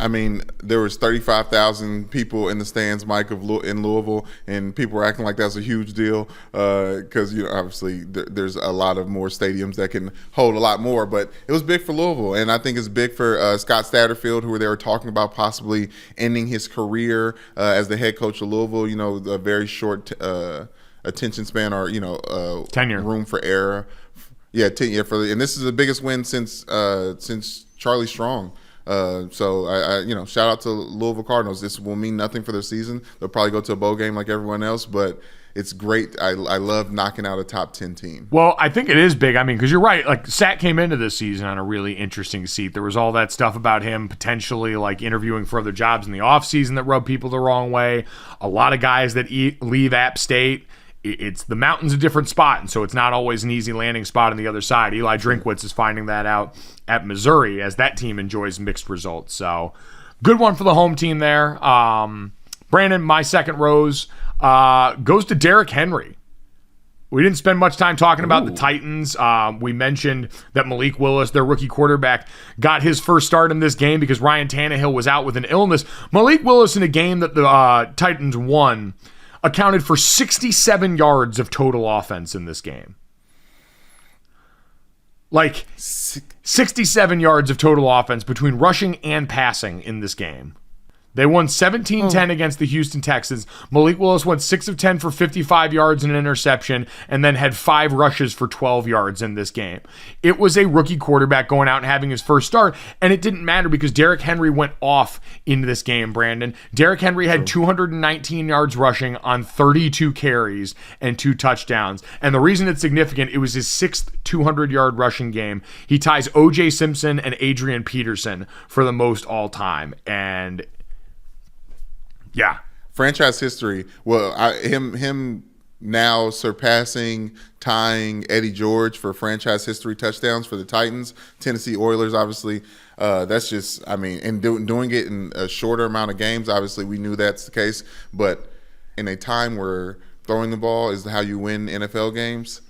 I mean, there was 35,000 people in the stands, Mike, in Louisville, and people were acting like that's a huge deal because, obviously there's a lot of more stadiums that can hold a lot more, but it was big for Louisville, and I think it's big for Scott Satterfield, who they were talking about possibly ending his career as the head coach of Louisville, a very short attention span or, tenure. Room for error. Yeah, 10 year and this is the biggest win since Charlie Strong. So I shout out to Louisville Cardinals. This will mean nothing for their season. They'll probably go to a bowl game like everyone else, but it's great. I love knocking out a top 10 team. Well, I think it is big. I mean, because you're right. Like, Sat came into this season on a really interesting seat. There was all that stuff about him potentially like interviewing for other jobs in the offseason that rubbed people the wrong way. A lot of guys that leave App State. It's the mountain's a different spot, and so it's not always an easy landing spot on the other side. Eli Drinkwitz is finding that out at Missouri as that team enjoys mixed results. So good one for the home team there. Brandon, my second rose goes to Derrick Henry. We didn't spend much time talking about the Titans. We mentioned that Malik Willis, their rookie quarterback, got his first start in this game because Ryan Tannehill was out with an illness. Malik Willis, in a game that the Titans won, accounted for 67 yards of total offense in this game. Like, 67 yards of total offense between rushing and passing in this game. They won 17-10 against the Houston Texans. Malik Willis went 6 of 10 for 55 yards and an interception, and then had 5 rushes for 12 yards in this game. It was a rookie quarterback going out and having his first start, and it didn't matter because Derrick Henry went off in this game, Brandon. Derrick Henry had 219 yards rushing on 32 carries and 2 touchdowns. And the reason it's significant, it was his 6th 200-yard rushing game. He ties O.J. Simpson and Adrian Peterson for the most all-time. And yeah, franchise history. Well, him now surpassing, tying Eddie George for franchise history touchdowns for the Titans, Tennessee Oilers. Obviously, that's just. I mean, and doing it in a shorter amount of games. Obviously, we knew that's the case. But in a time where throwing the ball is how you win NFL games,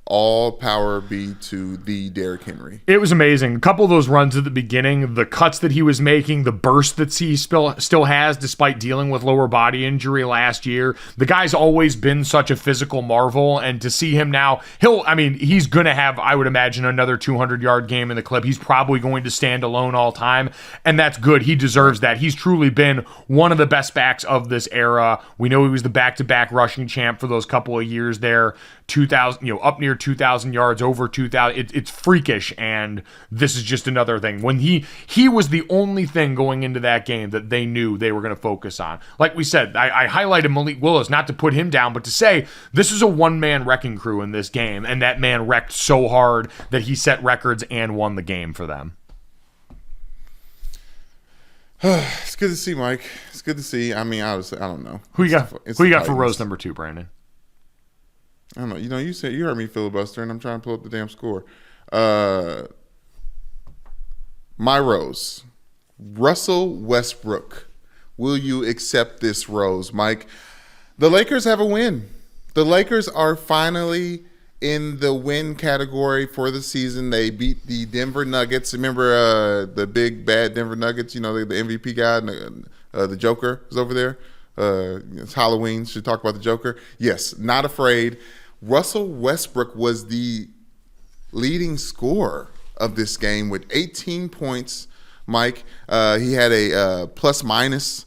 all power be to the Derrick Henry. It was amazing. A couple of those runs at the beginning, the cuts that he was making, the burst that he still has despite dealing with lower body injury last year. The guy's always been such a physical marvel, and to see him now, he's going to have, I would imagine, another 200-yard game in the clip. He's probably going to stand alone all time, and that's good. He deserves that. He's truly been one of the best backs of this era. We know he was the back-to-back rushing champ for those couple of years there. 2,000, up near 2,000 yards, over 2,000. It's freakish, and this is just another thing. When he was the only thing going into that game that they knew they were going to focus on. Like we said, I highlighted Malik Willis, not to put him down, but to say this is a one-man wrecking crew in this game, and that man wrecked so hard that he set records and won the game for them. It's good to see, Mike. It's good to see. I mean, obviously, I don't know. Who you got for rose number 2, Brandon? I don't know. You said you heard me filibuster, and I'm trying to pull up the damn score. My rose, Russell Westbrook. Will you accept this rose, Mike? The Lakers have a win. The Lakers are finally in the win category for the season. They beat the Denver Nuggets. Remember the big bad Denver Nuggets? The MVP guy, the Joker is over there. It's Halloween. Should talk about the Joker. Yes, not afraid. Russell Westbrook was the leading scorer of this game with 18 points, Mike. He had a plus-minus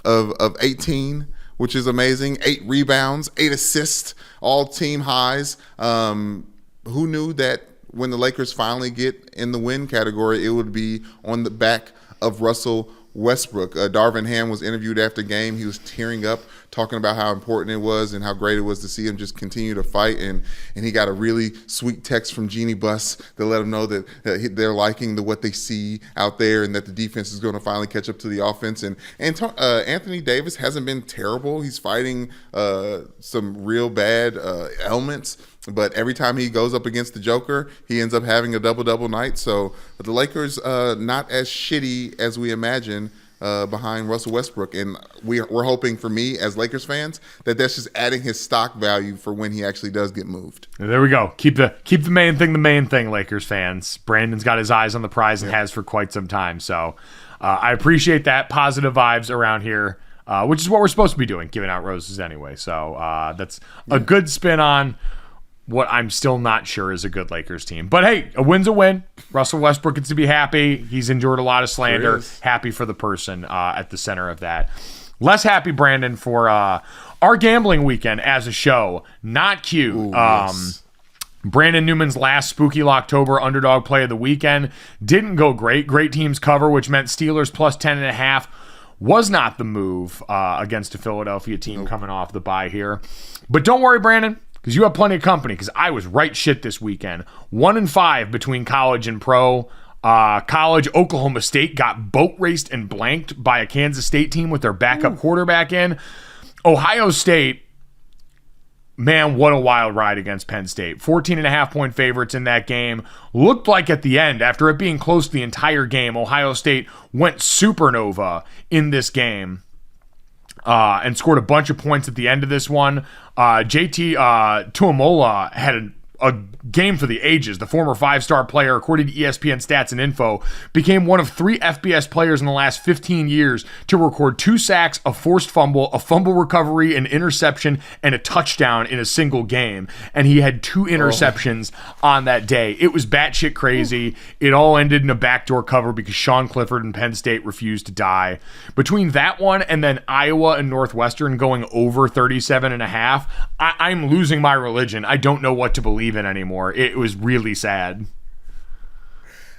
of 18, which is amazing. 8 rebounds, 8 assists, all team highs. Who knew that when the Lakers finally get in the win category, it would be on the back of Russell Westbrook. Darvin Ham was interviewed after the game. He was tearing up, talking about how important it was and how great it was to see him just continue to fight. And he got a really sweet text from Jeannie Buss to let him know that they're liking what they see out there and that the defense is going to finally catch up to the offense. And Anthony Davis hasn't been terrible. He's fighting some real bad ailments. But every time he goes up against the Joker, he ends up having a double-double night. So the Lakers not as shitty as we imagine behind Russell Westbrook. And we're hoping, for me as Lakers fans, that that's just adding his stock value for when he actually does get moved. There we go. Keep the main thing, Lakers fans. Brandon's got his eyes on the prize and has for quite some time. So I appreciate that. Positive vibes around here, which is what we're supposed to be doing, giving out roses anyway. So that's a good spin on what I'm still not sure is a good Lakers team. But hey, a win's a win. Russell Westbrook gets to be happy. He's endured a lot of slander. Happy for the person at the center of that. Less happy, Brandon, for our gambling weekend as a show. Not cute. Ooh, yes. Brandon Newman's last Spooky Locktober underdog play of the weekend didn't go great. Great teams cover, which meant Steelers plus 10.5 was not the move against a Philadelphia team coming off the bye here. But don't worry, Brandon, because you have plenty of company, because I was right shit this weekend. 1-5 between college and pro. College, Oklahoma State got boat raced and blanked by a Kansas State team with their backup quarterback in. Ohio State, man, what a wild ride against Penn State. 14.5-point favorites in that game. Looked like at the end, after it being close the entire game, Ohio State went supernova in this game. And scored a bunch of points at the end of this one. JT Tuamola had a game for the ages. The former 5-star player, according to ESPN Stats and Info, became one of 3 FBS players in the last 15 years to record 2 sacks, a forced fumble, a fumble recovery, an interception, and a touchdown in a single game. And he had 2 interceptions on that day. It was batshit crazy. It all ended in a backdoor cover because Sean Clifford and Penn State refused to die. Between that one and then Iowa and Northwestern going over 37.5, I'm losing my religion. I don't know what to believe in anymore. It was really sad.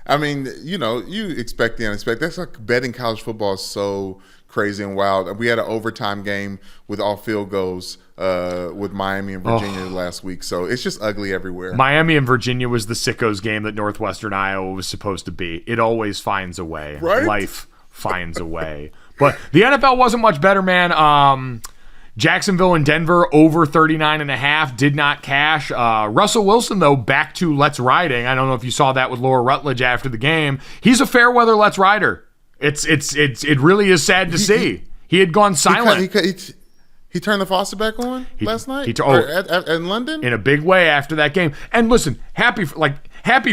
I mean, you expect the unexpected. That's like betting college football is so crazy and wild. We had an overtime game with all field goals with Miami and Virginia last week. So it's just ugly everywhere. Miami and Virginia was the sickos game that Northwestern Iowa was supposed to be. It always finds a way. Right? Life finds a way. But the NFL wasn't much better, man. Jacksonville and Denver over 39.5 did not cash. Russell Wilson, though, back to Let's Riding. I don't know if you saw that with Laura Rutledge after the game. He's a fair weather Let's Rider. It really is sad to see. He had gone silent. He turned the faucet back on last night in London in a big way after that game. And listen, happy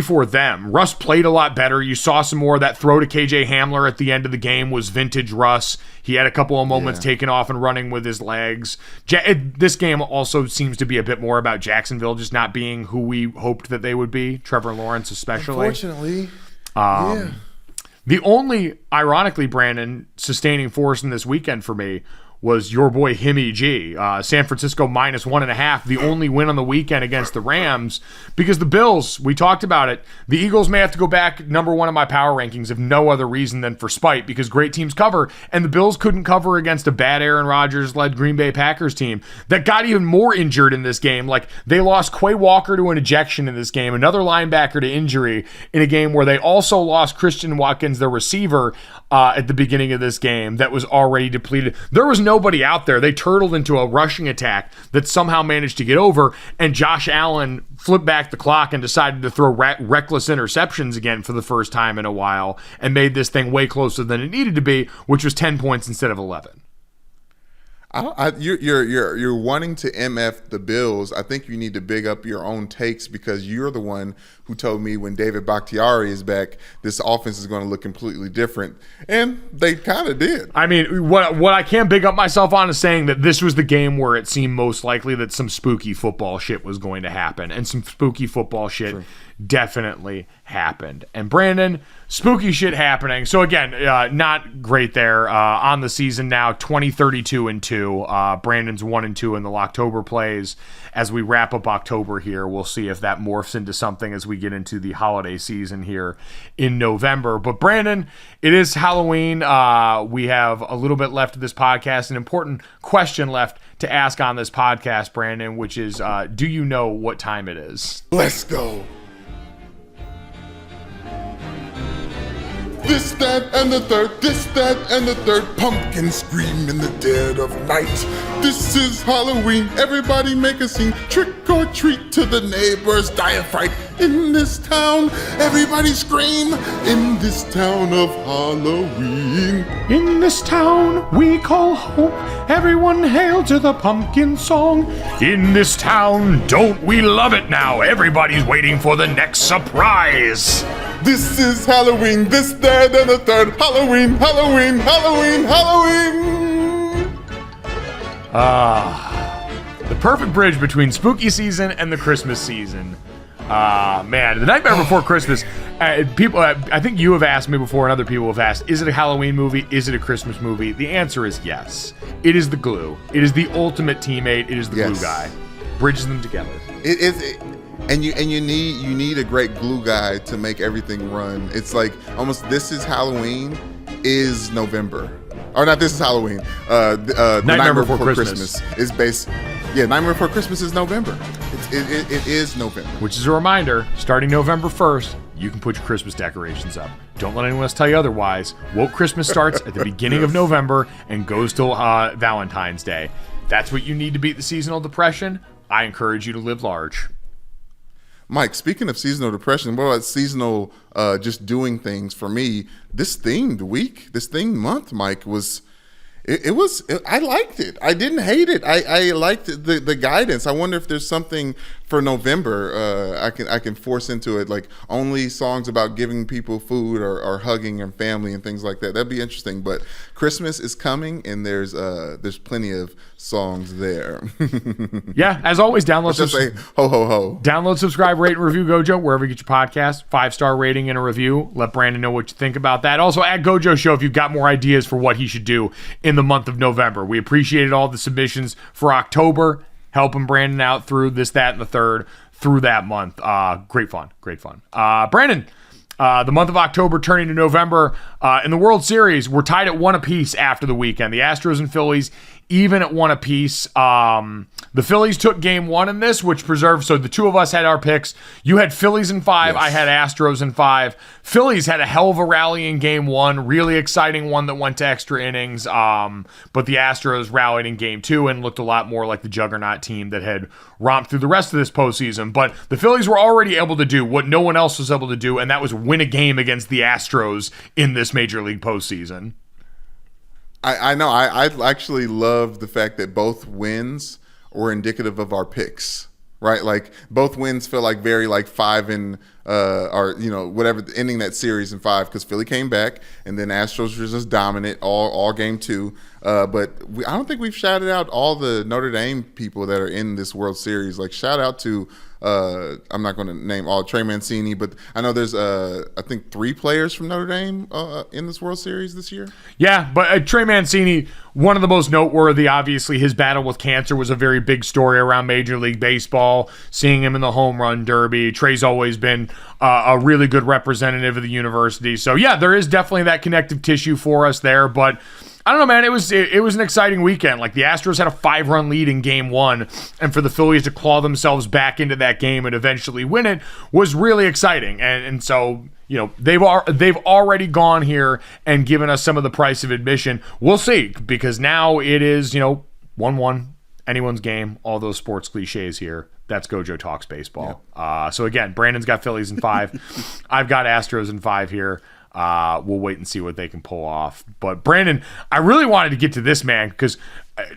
for them. Russ played a lot better. You saw some more. That throw to KJ Hamler at the end of the game was vintage Russ. He had a couple of moments taking off and running with his legs. This game also seems to be a bit more about Jacksonville just not being who we hoped that they would be. Trevor Lawrence especially. Unfortunately. The only, ironically, Brandon, sustaining force in this weekend for me was your boy Himmy G. San Francisco minus 1.5, the only win on the weekend against the Rams. Because the Bills, we talked about it, the Eagles may have to go back number 1 in my power rankings if no other reason than for spite, because great teams cover, and the Bills couldn't cover against a bad Aaron Rodgers-led Green Bay Packers team that got even more injured in this game. Like, they lost Quay Walker to an ejection in this game, another linebacker to injury in a game where they also lost Christian Watkins, their receiver, at the beginning of this game that was already depleted. There was nobody out there. They turtled into a rushing attack that somehow managed to get over, and Josh Allen flipped back the clock and decided to throw reckless interceptions again for the first time in a while and made this thing way closer than it needed to be, which was 10 points instead of 11. You're wanting to MF the Bills. I think you need to big up your own takes, because you're the one who told me when David Bakhtiari is back, this offense is going to look completely different. And they kind of did. I mean, what I can big up myself on is saying that this was the game where it seemed most likely that some spooky football shit was going to happen. And some spooky football shit definitely happened. And Brandon, spooky shit happening. So again, not great there on the season now. 20-32-2. Brandon's 1-2 in the Locktober plays. As we wrap up October here, we'll see if that morphs into something as we get into the holiday season here in November. But Brandon, it is Halloween. We have a little bit left of this podcast. An important question left to ask on this podcast, Brandon, which is, do you know what time it is? Let's go. This, that, and the third. This, that, and the third. Pumpkins scream in the dead of night. This is Halloween. Everybody make a scene. Trick or treat to the neighbors. Die a fright in this town. Everybody scream in this town of Halloween. In this town we call home. Everyone hail to the pumpkin song. In this town, don't we love it now? Everybody's waiting for the next surprise. This is Halloween, this, that, and the third. Halloween, Halloween, Halloween, Halloween. The perfect bridge between spooky season and the Christmas season. Man, The Nightmare Before Christmas, people, I think you have asked me before and other people have asked, is it a Halloween movie? Is it a Christmas movie? The answer is yes. It is the glue. It is the ultimate teammate. It is the glue guy. Bridges them together. It is, and you need a great glue guy to make everything run. It's like almost This Is Halloween is November. Or not This Is Halloween. Nightmare Before Christmas is based. Yeah, Nightmare Before Christmas is November. It is November. Which is a reminder, starting November 1st, you can put your Christmas decorations up. Don't let anyone else tell you otherwise. Woke Christmas starts at the beginning of November and goes till Valentine's Day. That's what you need to beat the seasonal depression. I encourage you to live large. Mike, speaking of seasonal depression, what about seasonal just doing things for me? This themed month, Mike, was... I liked it. I didn't hate it. I liked the guidance. I wonder if there's something for November I can force into it, like only songs about giving people food or hugging and family and things like that. That'd be interesting. But Christmas is coming, and there's plenty of songs there. Yeah, as always, download. Just say ho ho ho. Download, subscribe, rate, and review Gojo wherever you get your podcast. 5-star rating and a review. Let Brandon know what you think about that. Also, at Gojo Show if you've got more ideas for what he should do in the month of November. We appreciated all the submissions for October, helping Brandon out through this, that, and the third through that month. Great fun. Brandon, the month of October turning to November. In the World Series, we're tied at 1 apiece after the weekend. The Astros and Phillies even at 1 apiece. The Phillies took game 1 in this, which preserved. So the two of us had our picks. You had Phillies in 5. Yes. I had Astros in 5. Phillies had a hell of a rally in game 1. Really exciting one that went to extra innings. But the Astros rallied in game 2 and looked a lot more like the juggernaut team that had romped through the rest of this postseason. But the Phillies were already able to do what no one else was able to do, and that was win a game against the Astros in this Major League postseason. I know. I actually love the fact that both wins were indicative of our picks, right? Like both wins feel like very like 5 and or whatever, ending that series in 5 because Philly came back and then Astros were just dominant all game 2. But I don't think we've shouted out all the Notre Dame people that are in this World Series. Like shout out to I'm not going to name all Trey Mancini, but I know there's I think 3 players from Notre Dame in this World Series this year. Yeah, but Trey Mancini, one of the most noteworthy, obviously his battle with cancer was a very big story around Major League Baseball, seeing him in the home run derby. Trey's always been a really good representative of the university. So yeah, there is definitely that connective tissue for us there, but I don't know, man. It was an exciting weekend. Like the Astros had a 5-run lead in game 1, and for the Phillies to claw themselves back into that game and eventually win it was really exciting. And so they've already gone here and given us some of the price of admission. We'll see, because now it is 1-1, anyone's game. All those sports cliches here. That's Gojo Talks Baseball. Yeah. So again, Brandon's got Phillies in 5. I've got Astros in 5 here. We'll wait and see what they can pull off. But Brandon, I really wanted to get to this, man, because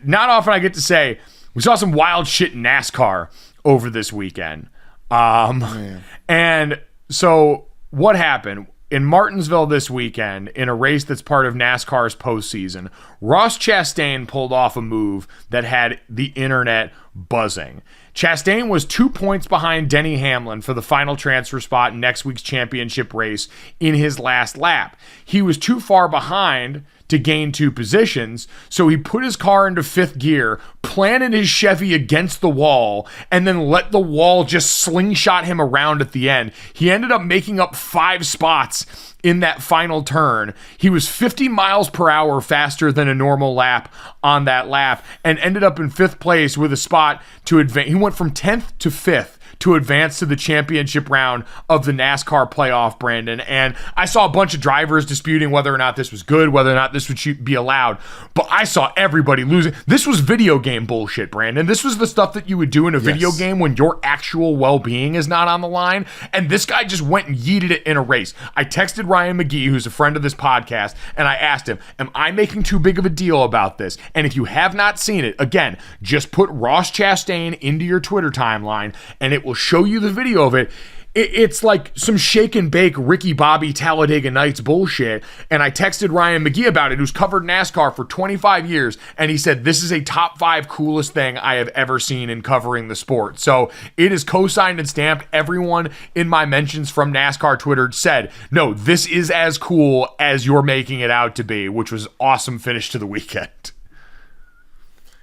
not often I get to say we saw some wild shit in NASCAR over this weekend. And so what happened in Martinsville this weekend in a race that's part of NASCAR's postseason? Ross Chastain pulled off a move that had the internet buzzing. Chastain was 2 points behind Denny Hamlin for the final transfer spot in next week's championship race in his last lap. He was too far behind to gain 2 positions, so he put his car into 5th gear, planted his Chevy against the wall, and then let the wall just slingshot him around at the end. He ended up making up 5 spots in that final turn. He was 50 miles per hour faster than a normal lap on that lap and ended up in 5th place with a spot to advance. He went from 10th to 5th to advance to the championship round of the NASCAR playoff, Brandon. And I saw a bunch of drivers disputing whether or not this was good, whether or not this would be allowed. But I saw everybody losing. This was video game bullshit, Brandon. This was the stuff that you would do in a video game when your actual well-being is not on the line. And this guy just went and yeeted it in a race. I texted Ryan McGee, who's a friend of this podcast, and I asked him, am I making too big of a deal about this? And if you have not seen it, again, just put Ross Chastain into your Twitter timeline, and it will show you the video of it. it's like some shake and bake Ricky Bobby Talladega Nights bullshit. And I texted Ryan McGee about it, who's covered NASCAR for 25 years. And he said, this is a top 5 coolest thing I have ever seen in covering the sport. So it is co-signed and stamped. Everyone in my mentions from NASCAR Twitter said, no, this is as cool as you're making it out to be, which was awesome finish to the weekend.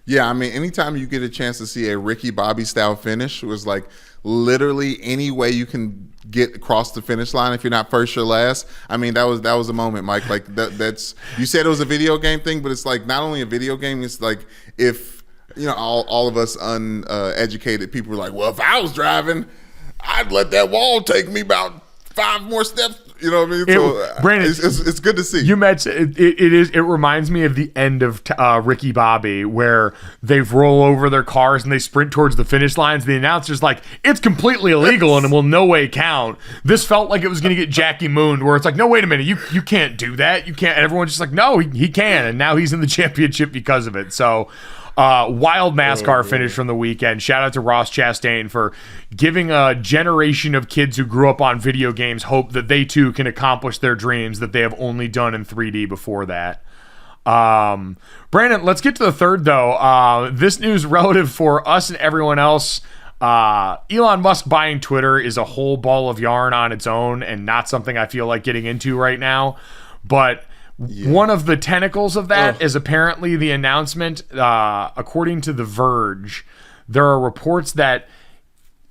Yeah, I mean, anytime you get a chance to see a Ricky Bobby style finish, it was like literally any way you can get across the finish line if you're not first or last. I mean, that was a moment, Mike. Like that's you said it was a video game thing, but it's like not only a video game. It's like if all of us uneducated people were like, well, if I was driving, I'd let that wall take me about 5 more steps. You know what I mean? So, Brandon, it's good to see. You mentioned it reminds me of the end of Ricky Bobby, where they roll over their cars and they sprint towards the finish lines. The announcer's like, it's completely illegal and it will no way count. This felt like it was going to get Jackie Mooned, where it's like, no, wait a minute, you can't do that. You can't. And everyone's just like, no, he can. And now he's in the championship because of it. So wild NASCAR finish from the weekend. Shout out to Ross Chastain for giving a generation of kids who grew up on video games hope that they too can accomplish their dreams that they have only done in 3D before that. Brandon, let's get to the third though. This news relative for us and everyone else. Elon Musk buying Twitter is a whole ball of yarn on its own and not something I feel like getting into right now. But one of the tentacles of that is apparently the announcement, according to The Verge, there are reports that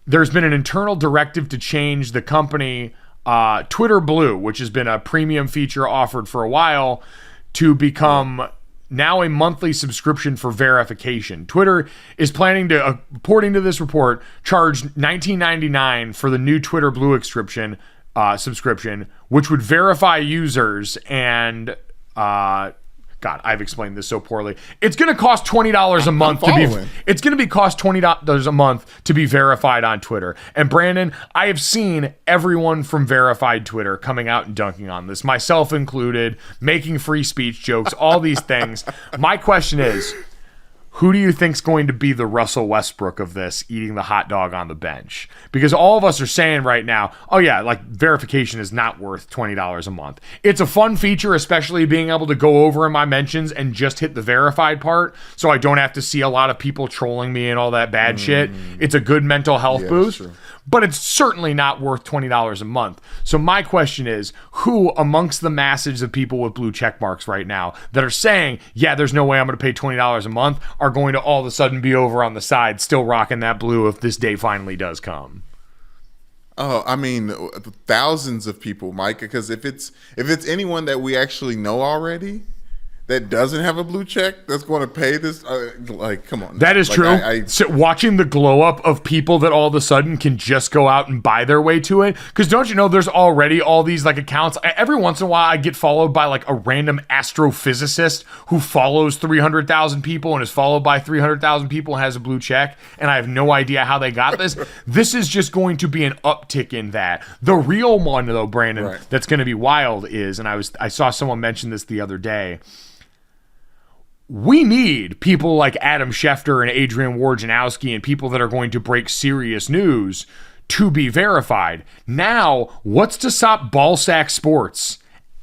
there's been an internal directive to change the company Twitter Blue, which has been a premium feature offered for a while, to become now a monthly subscription for verification. Twitter is planning to, according to this report, charge $19.99 for the new Twitter Blue subscription, which would verify users and God, I've explained this so poorly. It's going to cost $20 a month cost $20 a month to be verified on Twitter. And Brandon, I have seen everyone from verified Twitter coming out and dunking on this, myself included, making free speech jokes, all these things. My question is, who do you think's going to be the Russell Westbrook of this, eating the hot dog on the bench? Because all of us are saying right now, oh yeah, like verification is not worth $20 a month. It's a fun feature, especially being able to go over in my mentions and just hit the verified part, so I don't have to see a lot of people trolling me and all that bad shit. It's a good mental health boost. But it's certainly not worth $20 a month. So my question is, who amongst the masses of people with blue check marks right now that are saying, yeah, there's no way I'm going to pay $20 a month, are going to all of a sudden be over on the side still rocking that blue if this day finally does come? Oh, I mean, thousands of people, Mike, because if it's anyone that we actually know already that doesn't have a blue check that's going to pay this, come on. That is true. So watching the glow up of people that all of a sudden can just go out and buy their way to it, because don't you know there's already all these like accounts. Every once in a while I get followed by like a random astrophysicist who follows 300,000 people and is followed by 300,000 people and has a blue check, and I have no idea how they got this. This is just going to be an uptick in that. The real one though, Brandon, that's going to be wild is, and I saw someone mention this the other day, we need people like Adam Schefter and Adrian Wojnarowski and people that are going to break serious news to be verified. Now, what's to stop Ballsack Sports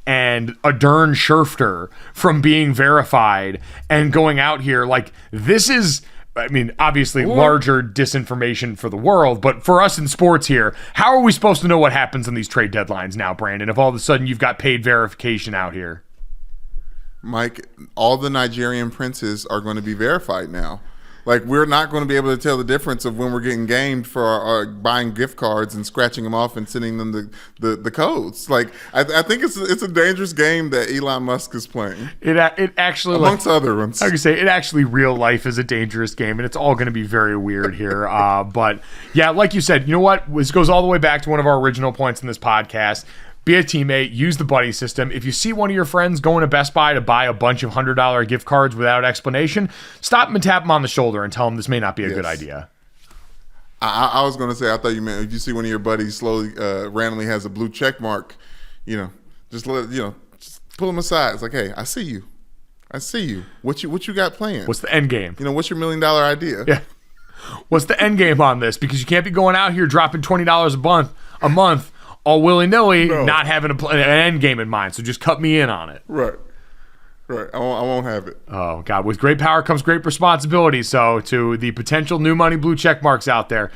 and Adern Schefter from being verified and going out here? Like, this is, I mean, obviously larger disinformation for the world, but for us in sports here, how are we supposed to know what happens in these trade deadlines now, Brandon, if all of a sudden you've got paid verification out here? Mike, all the Nigerian princes are going to be verified now. Like, we're not going to be able to tell the difference of when we're getting gamed for our buying gift cards and scratching them off and sending them the codes. Like, I think it's a dangerous game that Elon Musk is playing. It actually, amongst other ones. I could say it actually, real life is a dangerous game, and it's all going to be very weird here. But yeah, like you said, you know what? This goes all the way back to one of our original points in this podcast. Be a teammate, use the buddy system. If you see one of your friends going to Best Buy to buy a bunch of $100 gift cards without explanation, stop them and tap them on the shoulder and tell them this may not be a good idea. I was going to say, I thought you meant if you see one of your buddies slowly, randomly has a blue check mark, just just pull them aside. It's like, hey, I see you. What you got planned? What's the end game? What's your $1 million idea? Yeah. What's the end game on this? Because you can't be going out here dropping $20 a month all willy-nilly, not having an end game in mind. So just cut me in on it. Right. I won't have it. Oh, God. With great power comes great responsibility. So to the potential new money blue check marks out there,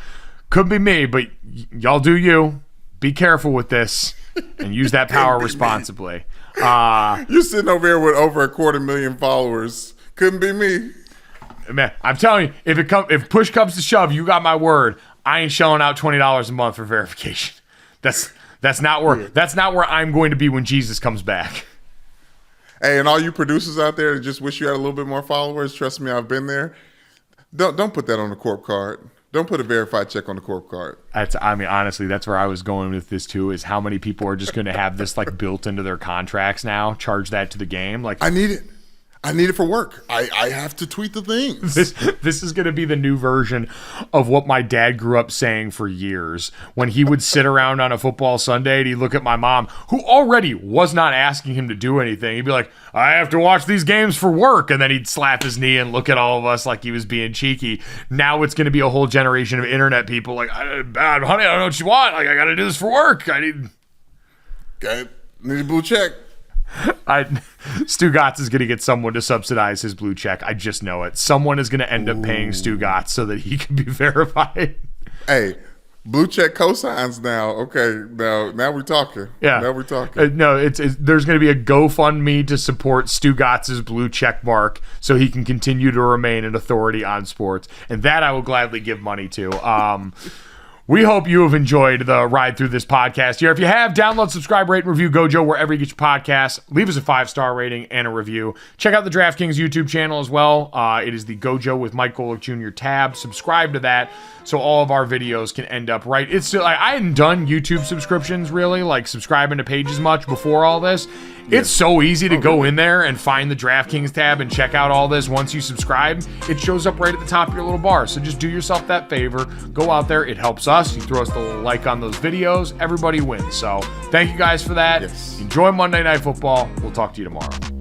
could be me, but y'all do you. Be careful with this and use that power responsibly. You're sitting over here with over 250,000 followers. Couldn't be me. Man, I'm telling you, if push comes to shove, you got my word. I ain't shelling out $20 a month for verification. That's not where I'm going to be when Jesus comes back. Hey, and all you producers out there that just wish you had a little bit more followers, trust me, I've been there. Don't put that on the corp card. Don't put a verified check on the corp card. Honestly, that's where I was going with this too, is how many people are just going to have this like built into their contracts now, charge that to the game. Like, I need it for work. I have to tweet the things. This is going to be the new version of what my dad grew up saying for years. When he would sit around on a football Sunday and he'd look at my mom, who already was not asking him to do anything. He'd be like, I have to watch these games for work. And then he'd slap his knee and look at all of us like he was being cheeky. Now it's going to be a whole generation of internet people like, honey, I don't know what you want. Like, I got to do this for work. Need a blue check. Stu Gotts is going to get someone to subsidize his blue check. I just know it. Someone is going to end up paying Stu Gotts so that he can be verified. Hey, blue check cosigns now. Okay, now we're talking. Yeah, now we're talking. No, it's there's going to be a GoFundMe to support Stu Gotts' blue check mark so he can continue to remain an authority on sports, and that I will gladly give money to. We hope you have enjoyed the ride through this podcast here. If you have, download, subscribe, rate, and review Gojo wherever you get your podcasts. Leave us a 5-star rating and a review. Check out the DraftKings YouTube channel as well. It is the Gojo with Mike Golick Jr. tab. Subscribe to that so all of our videos can end up right. It's still, I hadn't done YouTube subscriptions really, like subscribing to pages much before all this. Yeah. It's so easy to go in there and find the DraftKings tab and check out all this. Once you subscribe, it shows up right at the top of your little bar. So just do yourself that favor. Go out there. It helps us. You throw us the little like on those videos. Everybody wins. So thank you guys for that. Yes. Enjoy Monday Night Football. We'll talk to you tomorrow.